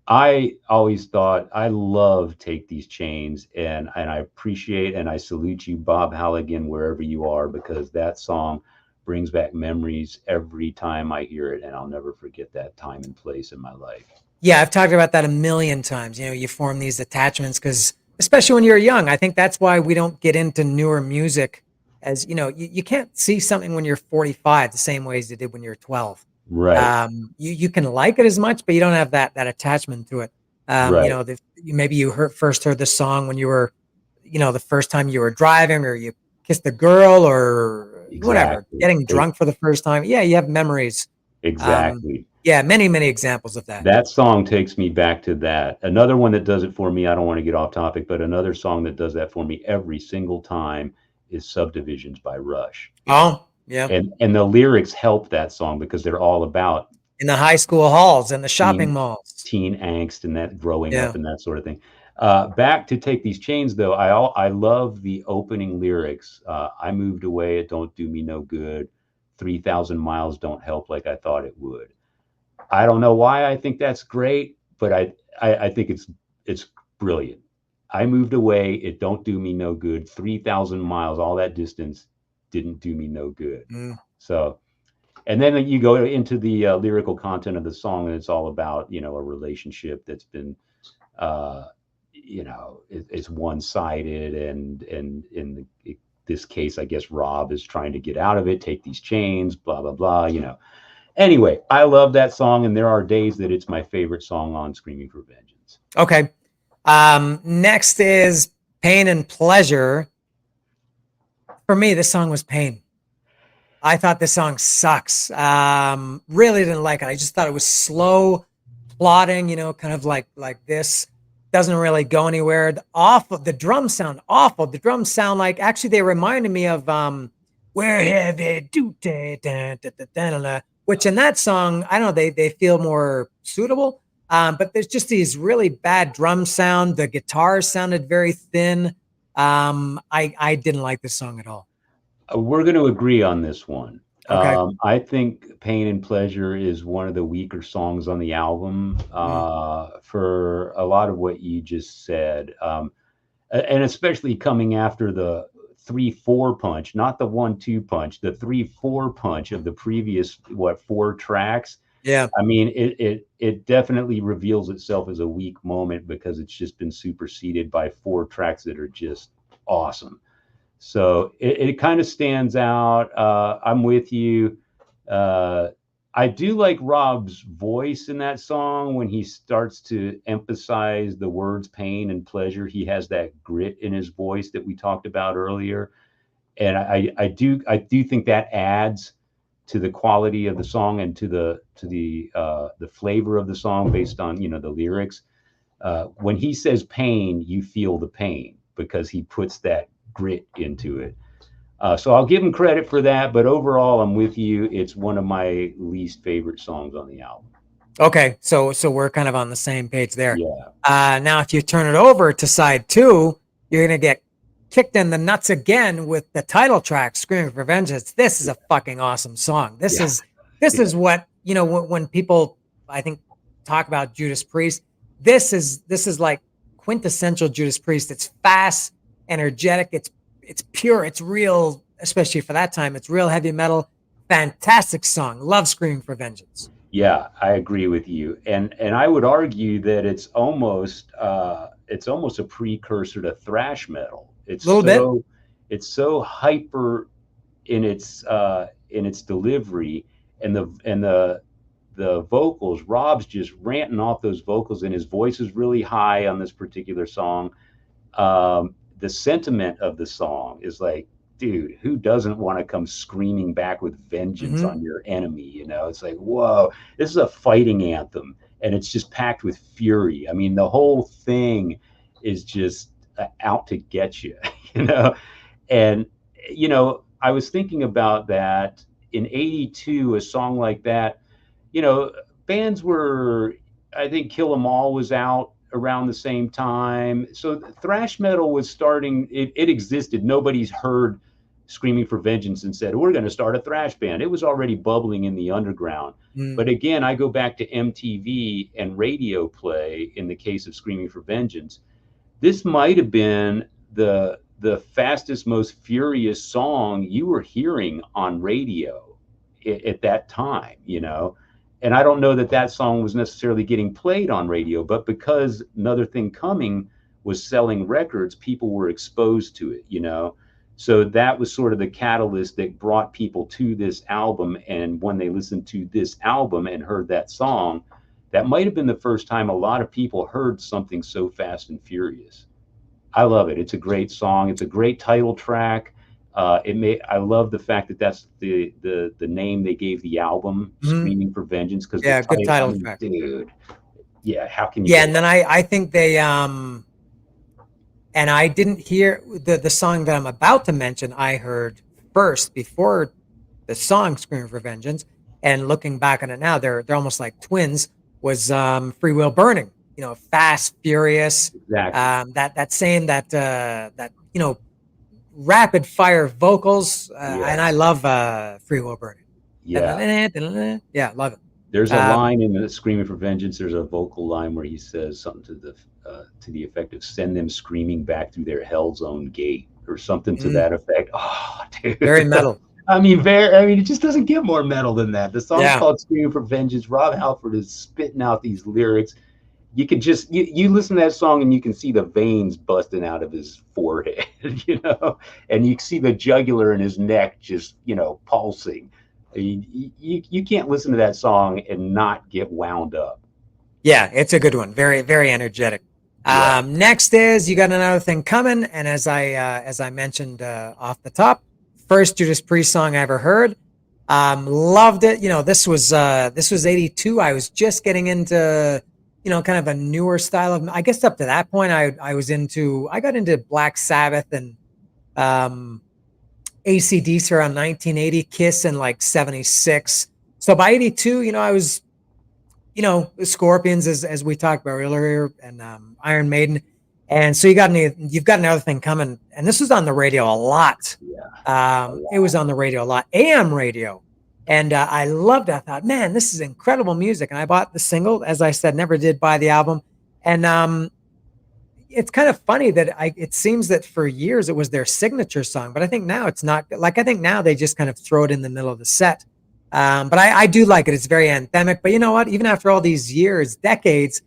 I always thought I love Take These Chains, and I appreciate and I salute you, Bob Halligan, wherever you are, because that song brings back memories every time I hear it, and I'll never forget that time and place in my life. Yeah, I've talked about that a million times. You know, you form these attachments because, especially when you're young, I think that's why we don't get into newer music. As you know, you can't see something when you're 45 the same way as you did when you're 12. Right, You can like it as much, but you don't have that attachment to it. You right, know, maybe you first heard the song when you were, you know, the first time you were driving, or you kissed a girl, or whatever, exactly, getting drunk for the first time. Yeah, you have memories. Um, exactly. yeah, many examples of that. That song takes me back to that. Another one that does it for me, I don't want to get off topic, but another song that does that for me every single time is Subdivisions by Rush. Oh, yeah. And the lyrics help that song because they're all about In the high school halls and the shopping teen malls. teen angst and that growing up Yeah. and that sort of thing. Back to Take These Chains though, I love the opening lyrics. I moved away, it don't do me no good. 3,000 miles don't help like I thought it would. I don't know why I think that's great, but I think it's brilliant. I moved away. It don't do me no good. 3,000 miles, all that distance didn't do me no good. Mm. So, and then you go into the lyrical content of the song, and it's all about, a relationship that's been, it's one sided. And in this case, I guess Rob is trying to get out of it, take these chains, blah, blah, blah. Anyway, I love that song, and there are days that it's my favorite song on Screaming for Vengeance. Okay. Next is Pain and Pleasure. For me, this song was pain. I thought this song sucks. Really didn't like it. I just thought it was slow, plodding, you know, kind of like this. Doesn't really go anywhere. The drums sound awful. The drums sound like, actually they reminded me of Where Have They Do which in that song, I don't know, they feel more suitable. But there's just these really bad drum sound. The guitar sounded very thin. I didn't like this song at all. We're going to agree on this one. Okay. I think Pain and Pleasure is one of the weaker songs on the album Mm. for a lot of what you just said. And especially coming after the 3-4 punch, not the 1-2 punch, the 3-4 punch of the previous, what, 4 tracks. Yeah. I mean, it definitely reveals itself as a weak moment because it's just been superseded by 4 tracks that are just awesome. So it kind of stands out. I'm with you. Uh, I do like Rob's voice in that song when he starts to emphasize the words pain and pleasure. He has that grit in his voice that we talked about earlier, and I do think that adds to the quality of the song and to the flavor of the song based on the lyrics. When he says pain, you feel the pain because he puts that grit into it. So I'll give him credit for that, but overall, I'm with you. It's one of my least favorite songs on the album. Okay, so we're kind of on the same page there. Yeah, Now, if you turn it over to side two, you're gonna get kicked in the nuts again with the title track, "Screaming for Vengeance." This is a fucking awesome song. This yeah, is this yeah, is what when people, I think, talk about Judas Priest. This is like quintessential Judas Priest. It's fast, energetic. It's pure. It's real, especially for that time. It's real heavy metal. Fantastic song. Love "Screaming for Vengeance." yeah. I agree with you, and I would argue that it's almost a precursor to thrash metal. A little bit. It's so hyper in its delivery, and the vocals. Rob's just ranting off those vocals, and his voice is really high on this particular song. The sentiment of the song is like, dude, who doesn't want to come screaming back with vengeance Hmm. on your enemy? It's like, whoa, this is a fighting anthem, and it's just packed with fury. I mean, the whole thing is just out to get you, you know. And I was thinking about that in '82, a song like that. You know, bands were, I think Kill 'Em All was out around the same time. So thrash metal was starting. It existed. Nobody's heard Screaming for Vengeance and said, we're going to start a thrash band. It was already bubbling in the underground. Mm, But again, I go back to MTV and radio play in the case of Screaming for Vengeance. This might have been the fastest, most furious song you were hearing on radio at that time, you know. And I don't know that that song was necessarily getting played on radio, but because Another Thing Coming was selling records, people were exposed to it, you know. So that was sort of the catalyst that brought people to this album. And when they listened to this album and heard that song, that might have been the first time a lot of people heard something so fast and furious. I love it. It's a great song. It's a great title track. I love the fact that that's the name they gave the album, mm, Screaming for Vengeance, because the yeah, good title. I title mean, track. dude, yeah. How can you Yeah, go and then wrong? I think they and I didn't hear the song that I'm about to mention. I heard first before the song "Screaming for Vengeance," and looking back on it now, they're almost like twins. Was Free Will Burning? You know, fast, furious. Exactly. That same that rapid fire vocals, and I Yes. love Free Will Burning. Yeah. Yeah, love it. There's a Um, line in the Screaming for Vengeance. There's a vocal line where he says something to the effect of "Send them screaming back through their hell's own gate" or something to mm, that effect. Oh, very dude. metal. I mean, very. I mean, it just doesn't get more metal than that. The song's Yeah, called "Screaming for Vengeance." Rob Halford is spitting out these lyrics. You could just you listen to that song and you can see the veins busting out of his forehead, you know, and you see the jugular in his neck just pulsing. You can't listen to that song and not get wound up. yeah, it's a good one. Very, very energetic. Yeah, Next is You Got Another Thing Coming, and as I mentioned off the top, first Judas Priest song I ever heard. Loved it. You know, this was '82. I was just getting into kind of a newer style of. I guess up to that point, I got into Black Sabbath and um, AC/DC around 1980, Kiss in like '76. So by '82, I was the Scorpions as we talked about earlier, and Iron Maiden, and so you've got another thing coming, and this was on the radio a lot. yeah, a It lot. was on the radio a lot, AM radio, and I loved it. I thought, man, this is incredible music, and I bought the single. As I said, never did buy the album, and it's kind of funny that it seems that for years it was their signature song, but I think now it's not. Like I think now they just kind of throw it in the middle of the set. But I do like it. It's very anthemic. But you know what? Even after all these years, decades,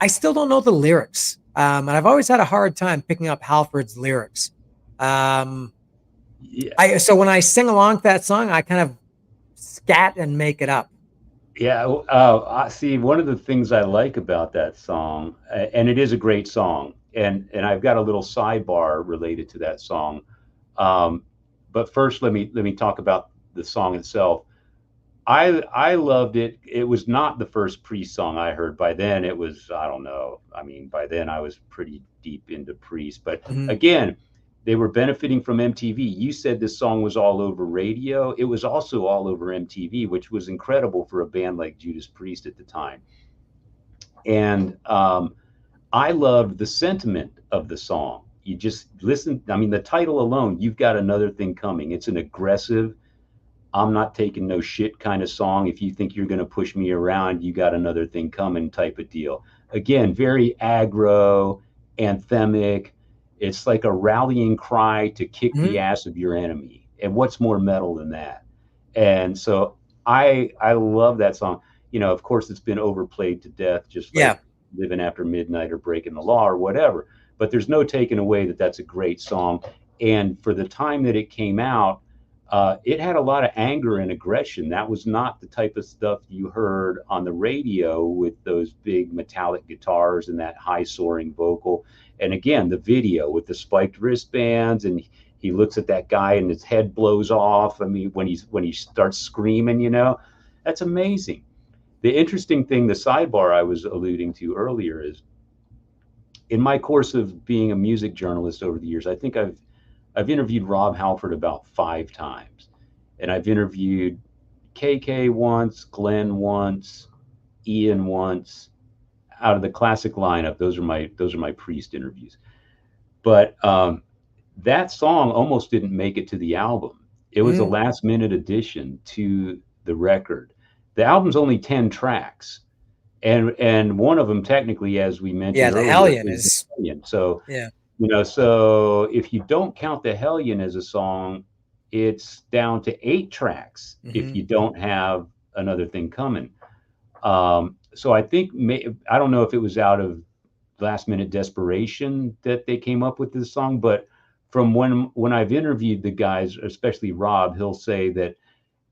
I still don't know the lyrics. And I've always had a hard time picking up Halford's lyrics. Um, Yeah, so when I sing along to that song, I kind of scat and make it up. yeah. I see. One of the things I like about that song, and it is a great song, and I've got a little sidebar related to that song. Um, but first, let me talk about the song itself. I loved it. It was not the first Priest song I heard. By then, it was, I don't know. I mean, by then I was pretty deep into Priest. But Mhm. again, they were benefiting from MTV. You said this song was all over radio. It was also all over MTV, which was incredible for a band like Judas Priest at the time. And I loved the sentiment of the song. You just listen. I mean, the title alone, "You've Got Another Thing Coming." It's an aggressive, I'm not taking no shit kind of song. If you think you're going to push me around, you got another thing coming type of deal. Again, very aggro, anthemic. It's like a rallying cry to kick the Mhm. ass of your enemy. And what's more metal than that? And so I love that song. Of course, it's been overplayed to death, just like Yeah. Living After Midnight or Breaking the Law or whatever. But there's no taking away that that's a great song. And for the time that it came out, it had a lot of anger and aggression. That was not the type of stuff you heard on the radio with those big metallic guitars and that high soaring vocal. And again, the video with the spiked wristbands, and he looks at that guy and his head blows off. I mean, when he starts screaming, that's amazing. The interesting thing, the sidebar I was alluding to earlier, is in my course of being a music journalist over the years, I think I've interviewed Rob Halford about 5 times, and I've interviewed KK once, Glenn once, Ian once. out of the classic lineup, those are my Priest interviews. But that song almost didn't make it to the album. It was a Mm. last minute addition to the record. The album's only 10 tracks, and one of them technically, as we Yeah, mentioned the earlier, Hellion is the is, Hellion. So yeah. so if you don't count the Hellion as a song, it's down to 8 tracks if Hmm. you don't have Another Thing Coming. So I think I don't know if it was out of last minute desperation that they came up with this song, but from when I've interviewed the guys, especially Rob, he'll say that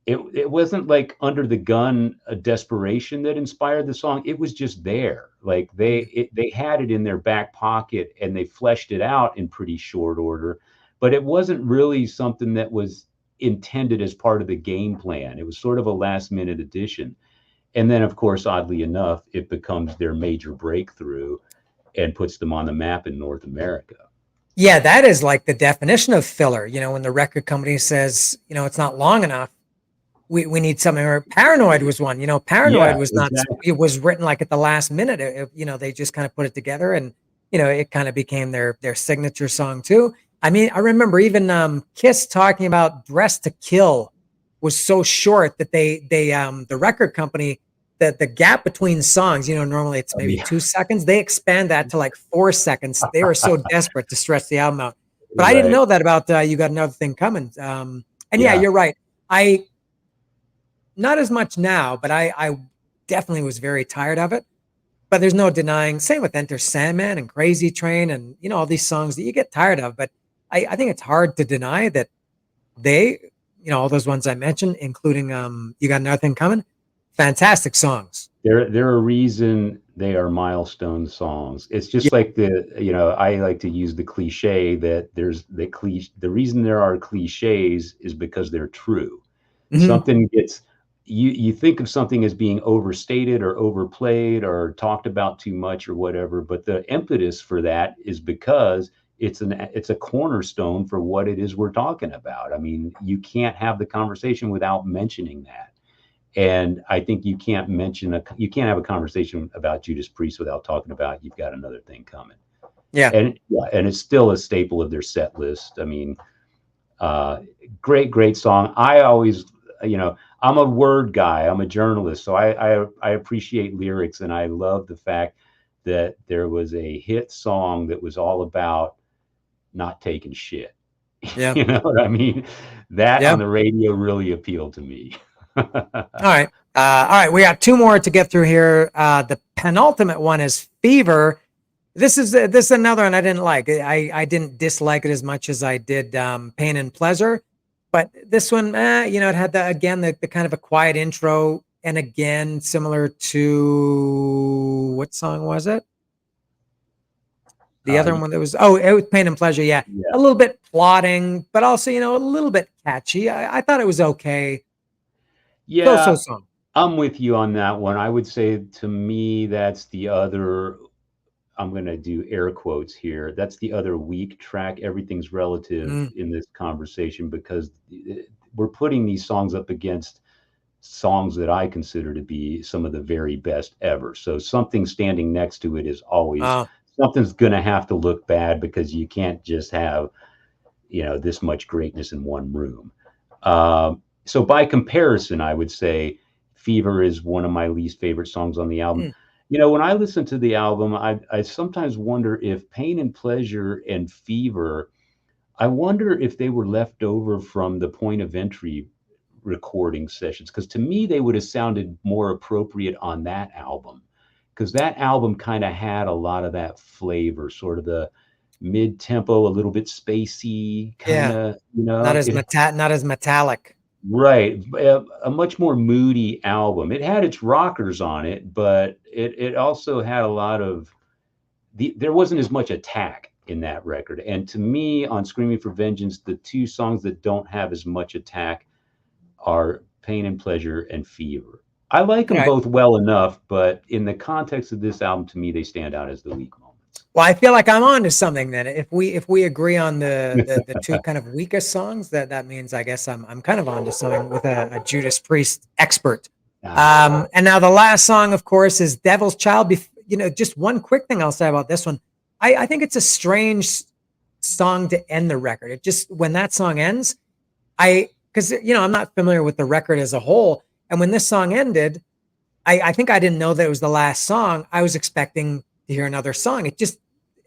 it wasn't like under the gun a desperation that inspired the song. It was just there. Like they had it in their back pocket and they fleshed it out in pretty short order, but it wasn't really something that was intended as part of the game plan. It was sort of a last minute addition. And then of course, oddly enough, it becomes their major breakthrough and puts them on the map in North America. Yeah, that is like the definition of filler. When the record company says, it's not long enough, we need something. Or Paranoid was one. Paranoid Yeah, was not. exactly. It was written like at the last minute. They just kind of put it together, and it kind of became their signature song too. I mean, I remember even Kiss talking about "Dress to Kill" was so short that they the record company, that the gap between songs, normally it's Oh, maybe yeah. 2 seconds. They expand that to like 4 seconds. They were so desperate to stretch the album out. But I didn't Right. know that about You Got Another Thing Coming. And yeah, Yeah. you're right. I Not as much now, but I definitely was very tired of it. But there's no denying. Same with Enter Sandman and Crazy Train, and all these songs that you get tired of. But I think it's hard to deny that they, all those ones I mentioned, including You Got Nothing Coming, fantastic songs. They're a reason they are milestone songs. It's Yeah. just like I like to use the cliche that the reason there are cliches is because they're true. Mhm. Something gets you think of something as being overstated or overplayed or talked about too much or whatever, but the impetus for that is because it's a cornerstone for what it is we're talking about. I mean, you can't have the conversation without mentioning that. And I think you can't have a conversation about Judas Priest without talking about You've Got Another Thing Coming. Yeah. And yeah, and it's still a staple of their set list. I mean, great song. I always, I'm a word guy. I'm a journalist, so I appreciate lyrics, and I love the fact that there was a hit song that was all about not taking shit. Yeah. You know what I mean? That Yeah. on the radio really appealed to me. All right. We got two more to get through here. The penultimate one is Fever. This is another one I didn't like. I didn't dislike it as much as I did Pain and Pleasure, but this one, it had the kind of a quiet intro, and again similar to what song was it? The other Uh, one that was it was Pain and Pleasure. Yeah, a yeah, little bit plotting, but also a little bit catchy. I thought it was okay. So yeah, song. I'm with you on that one. I would say to me, that's the other. I'm going to do air quotes here. That's the other weak track. Everything's relative Mm, in this conversation because we're putting these songs up against songs that I consider to be some of the very best ever. So something standing next to it is always uh, something's going to have to look bad because you can't just have this much greatness in one room. So by comparison, I would say Fever is one of my least favorite songs on the album. mm, When I listen to the album, I sometimes wonder if Pain and Pleasure and Fever, I wonder if they were left over from the Point of Entry recording sessions. Because to me, they would have sounded more appropriate on that album. Because that album kind of had a lot of that flavor, sort of the mid tempo, a little bit spacey, kind yeah, of, not as metallic. right. A much more moody album. It had its rockers on it, but it also had a lot of there wasn't as much attack in that record. And to me, on Screaming for Vengeance, the two songs that don't have as much attack are Pain and Pleasure and Fever. I like All them right. both well enough, but in the context of this album, to me, they stand out as the weak moments. Well, I feel like I'm on to something then. If we agree on the two kind of weakest songs, that means I guess I'm kind of on to something with a Judas Priest expert. Ah, And now the last song, of course, is Devil's Child. just one quick thing I'll say about this one. I think it's a strange song to end the record. It just, when that song ends, because, I'm not familiar with the record as a whole. And when this song ended, I think I didn't know that it was the last song. I was expecting to hear another song. It just,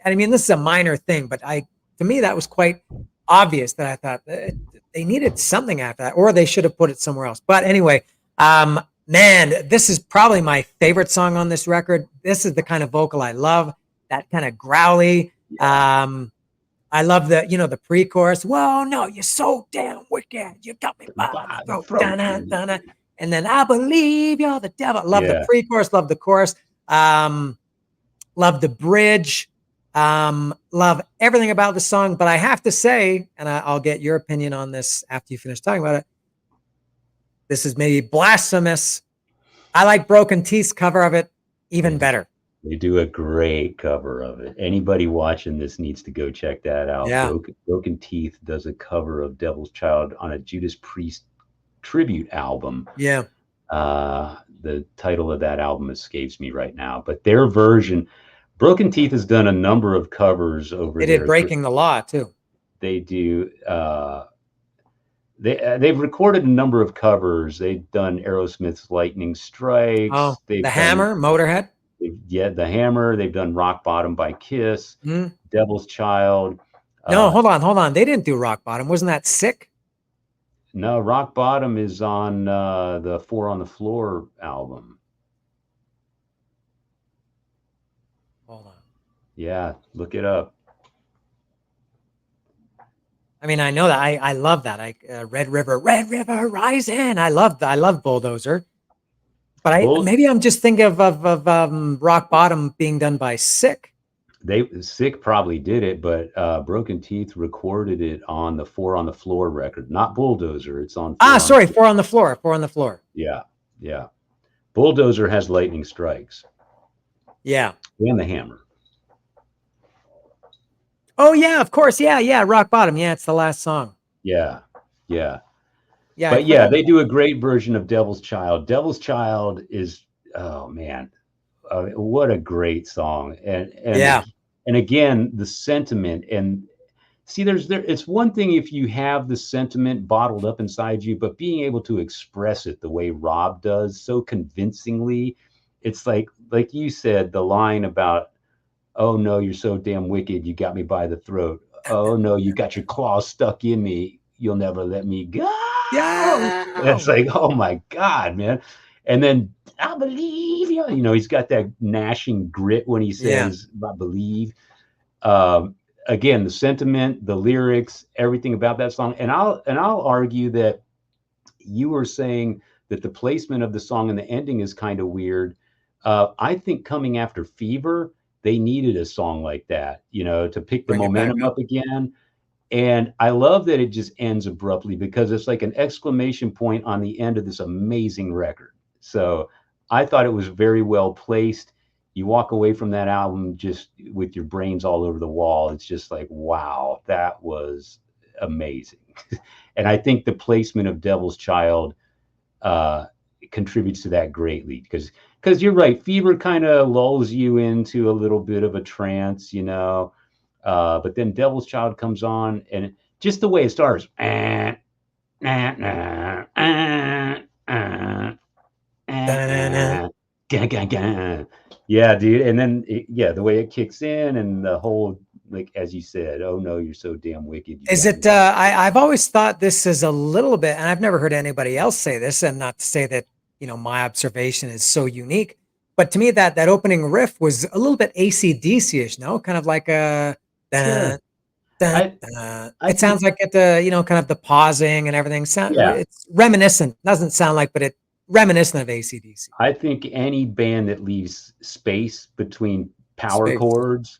I mean, this is a minor thing, but to me, that was quite obvious that I thought they needed something after that, or they should have put it somewhere else. But anyway, man, this is probably my favorite song on this record. This is the kind of vocal I love, that kind of growly. I love the pre-chorus. Whoa, no, you're so damn wicked. You got me by the throat. Dun-na, dun-na. And then I believe you're the devil. Love the pre-chorus, love the chorus. Love the bridge. Love everything about the song. But I have to say, and I'll get your opinion on this after you finish talking about it, this is maybe blasphemous. I like Broken Teeth's cover of it even better. They do a great cover of it. Anybody watching this needs to go check that out. Yeah. Broken Teeth does a cover of Devil's Child on a Judas Priest tribute album. Yeah. The title of that album escapes me right now, but their version, Broken Teeth has done a number of covers over there. They did Breaking the Law too. They do. They've recorded a number of covers. They've done Aerosmith's Lightning Strikes. Oh, they've the Hammer, Motorhead. The Hammer. They've done Rock Bottom by Kiss. Devil's Child. No, hold on. They didn't do Rock Bottom. Wasn't that Sick? No, Rock Bottom is on the Four on the Floor album. Hold on. Yeah, look it up. I mean, I know that. I love that. Red River Rising. I love Bulldozer. But maybe I'm just thinking of Rock Bottom being done by Sick. Sick probably did it, but Broken Teeth recorded it on the Four on the Floor record, not Bulldozer. It's on. Four on the Floor. Four on the Floor. Yeah. Bulldozer has Lightning Strikes. Yeah. And the Hammer. Oh yeah, of course. Yeah. Rock Bottom. Yeah, it's the last song. Yeah. But yeah, they do a great version of Devil's Child. Devil's Child is, oh man, what a great song. And again, the sentiment, and see, it's one thing if you have the sentiment bottled up inside you, but being able to express it the way Rob does so convincingly, it's like you said, the line about, oh no, you're so damn wicked, you got me by the throat. Oh no, you got your claws stuck in me, you'll never let me go. Yeah. It's like, oh my God, man. And then I believe you. He's got that gnashing grit when he says, I believe. Again, the sentiment, the lyrics, everything about that song. And I'll argue that you were saying that the placement of the song and the ending is kind of weird. I think coming after Fever, they needed a song like that, to pick the momentum up again. And I love that it just ends abruptly because it's like an exclamation point on the end of this amazing record. So I thought it was very well placed. You walk away from that album just with your brains all over the wall. It's just like, wow, that was amazing. And I think the placement of Devil's Child contributes to that greatly because you're right. Fever kind of lulls you into a little bit of a trance, but then Devil's Child comes on, and just the way it starts, yeah, dude. And then the way it kicks in, and the whole, like as you said, oh no, you're so damn wicked. Is it? I've always thought this is a little bit, and I've never heard anybody else say this, and not to say that my observation is so unique, but to me that opening riff was a little bit AC/DC-ish, no, kind of like a. It sounds like at the kind of the pausing and everything. It's reminiscent. Doesn't sound like, but it reminiscent of AC/DC. I think any band that leaves space between power chords,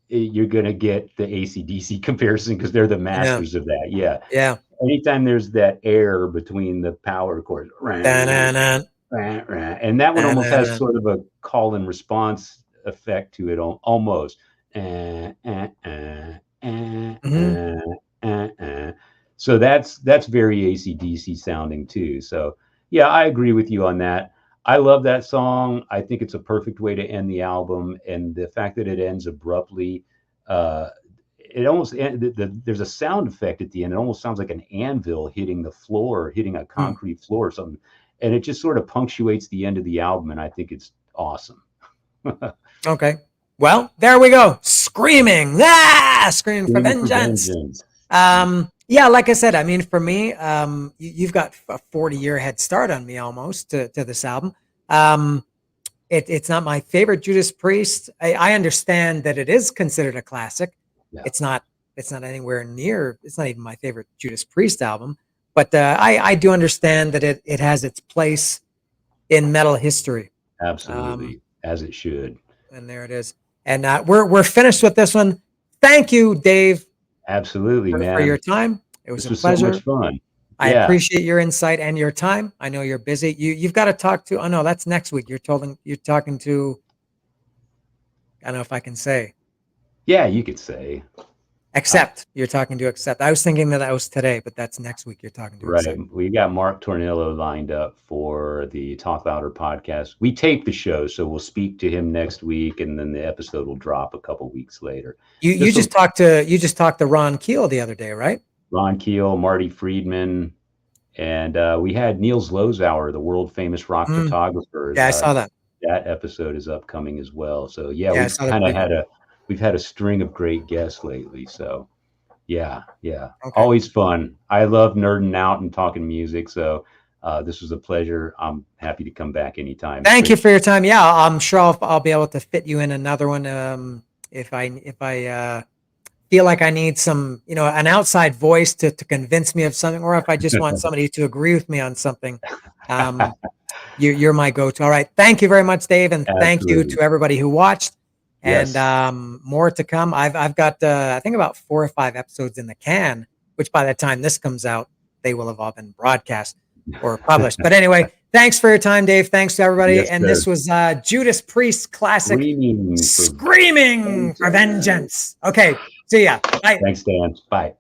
you're gonna get the AC/DC comparison because they're the masters of that. Yeah. Anytime there's that air between the power chords, and that one almost has sort of a call and response effect to it, almost. So that's very AC/DC sounding too. So yeah, I agree with you on that. I love that song. I think it's a perfect way to end the album, and the fact that it ends abruptly, uh, it almost there's a sound effect at the end. It almost sounds like an anvil hitting the floor, hitting a Hmm. concrete floor or something, and it just sort of punctuates the end of the album. And I think it's awesome. Okay. Well, there we go. Screaming. Ah, screaming for Screaming for vengeance. vengeance. Yeah, like I said, I mean, for me, you've got a 40-year head start on me almost to this album. Um, it's not my favorite Judas Priest. I understand that it is considered a classic. Yeah, It's not. It's not anywhere near. It's not even my favorite Judas Priest album. But I do understand that it has its place in metal history. Um, absolutely, as it should. and there it is. And we're finished with this one. Thank you, Dave, Absolutely, for your man. time. It was This a was so much pleasure. fun. I Yeah, appreciate your insight and your time. I know you're busy. You've got to talk to. Oh no, that's next week. You're talking to. I don't know if I can say. yeah, you could say. Uh, Accept. You're talking to Accept. I was thinking that was today, but that's next week. You're talking to Right. Accept. We got Mark Tornillo lined up for the Talk Louder podcast. We tape the show, so we'll speak to him next week, and then the episode will drop a couple weeks later. You This will just talked to Ron Keel the other day, right? Ron Keel, Marty Friedman, and we had Niels Lozauer, the world famous rock Mm, photographer. yeah, I saw that. That episode is upcoming as well. So yeah, Yeah, I saw the preview. we've had a string of great guests lately. So yeah, yeah. Okay. Always fun. I love nerding out and talking music. So this was a pleasure. I'm happy to come back anytime. Thank you Great. for your time. Yeah, I'm sure I'll be able to fit you in another one. If I feel like I need some, an outside voice to convince me of something, or if I just want somebody to agree with me on something, um, you're my go-to. All right. Thank you very much, Dave. And thank you Absolutely. to everybody who watched, and Yes. more to come. I've got, I think about 4 or 5 episodes in the can, which by the time this comes out, they will have all been broadcast or published. But anyway, thanks for your time, Dave. Thanks to everybody. Yes, And sir. this was Judas Priest classic, Screaming for Screaming for vengeance. Vengeance. Okay. See ya. Bye. Thanks, Dan. Bye.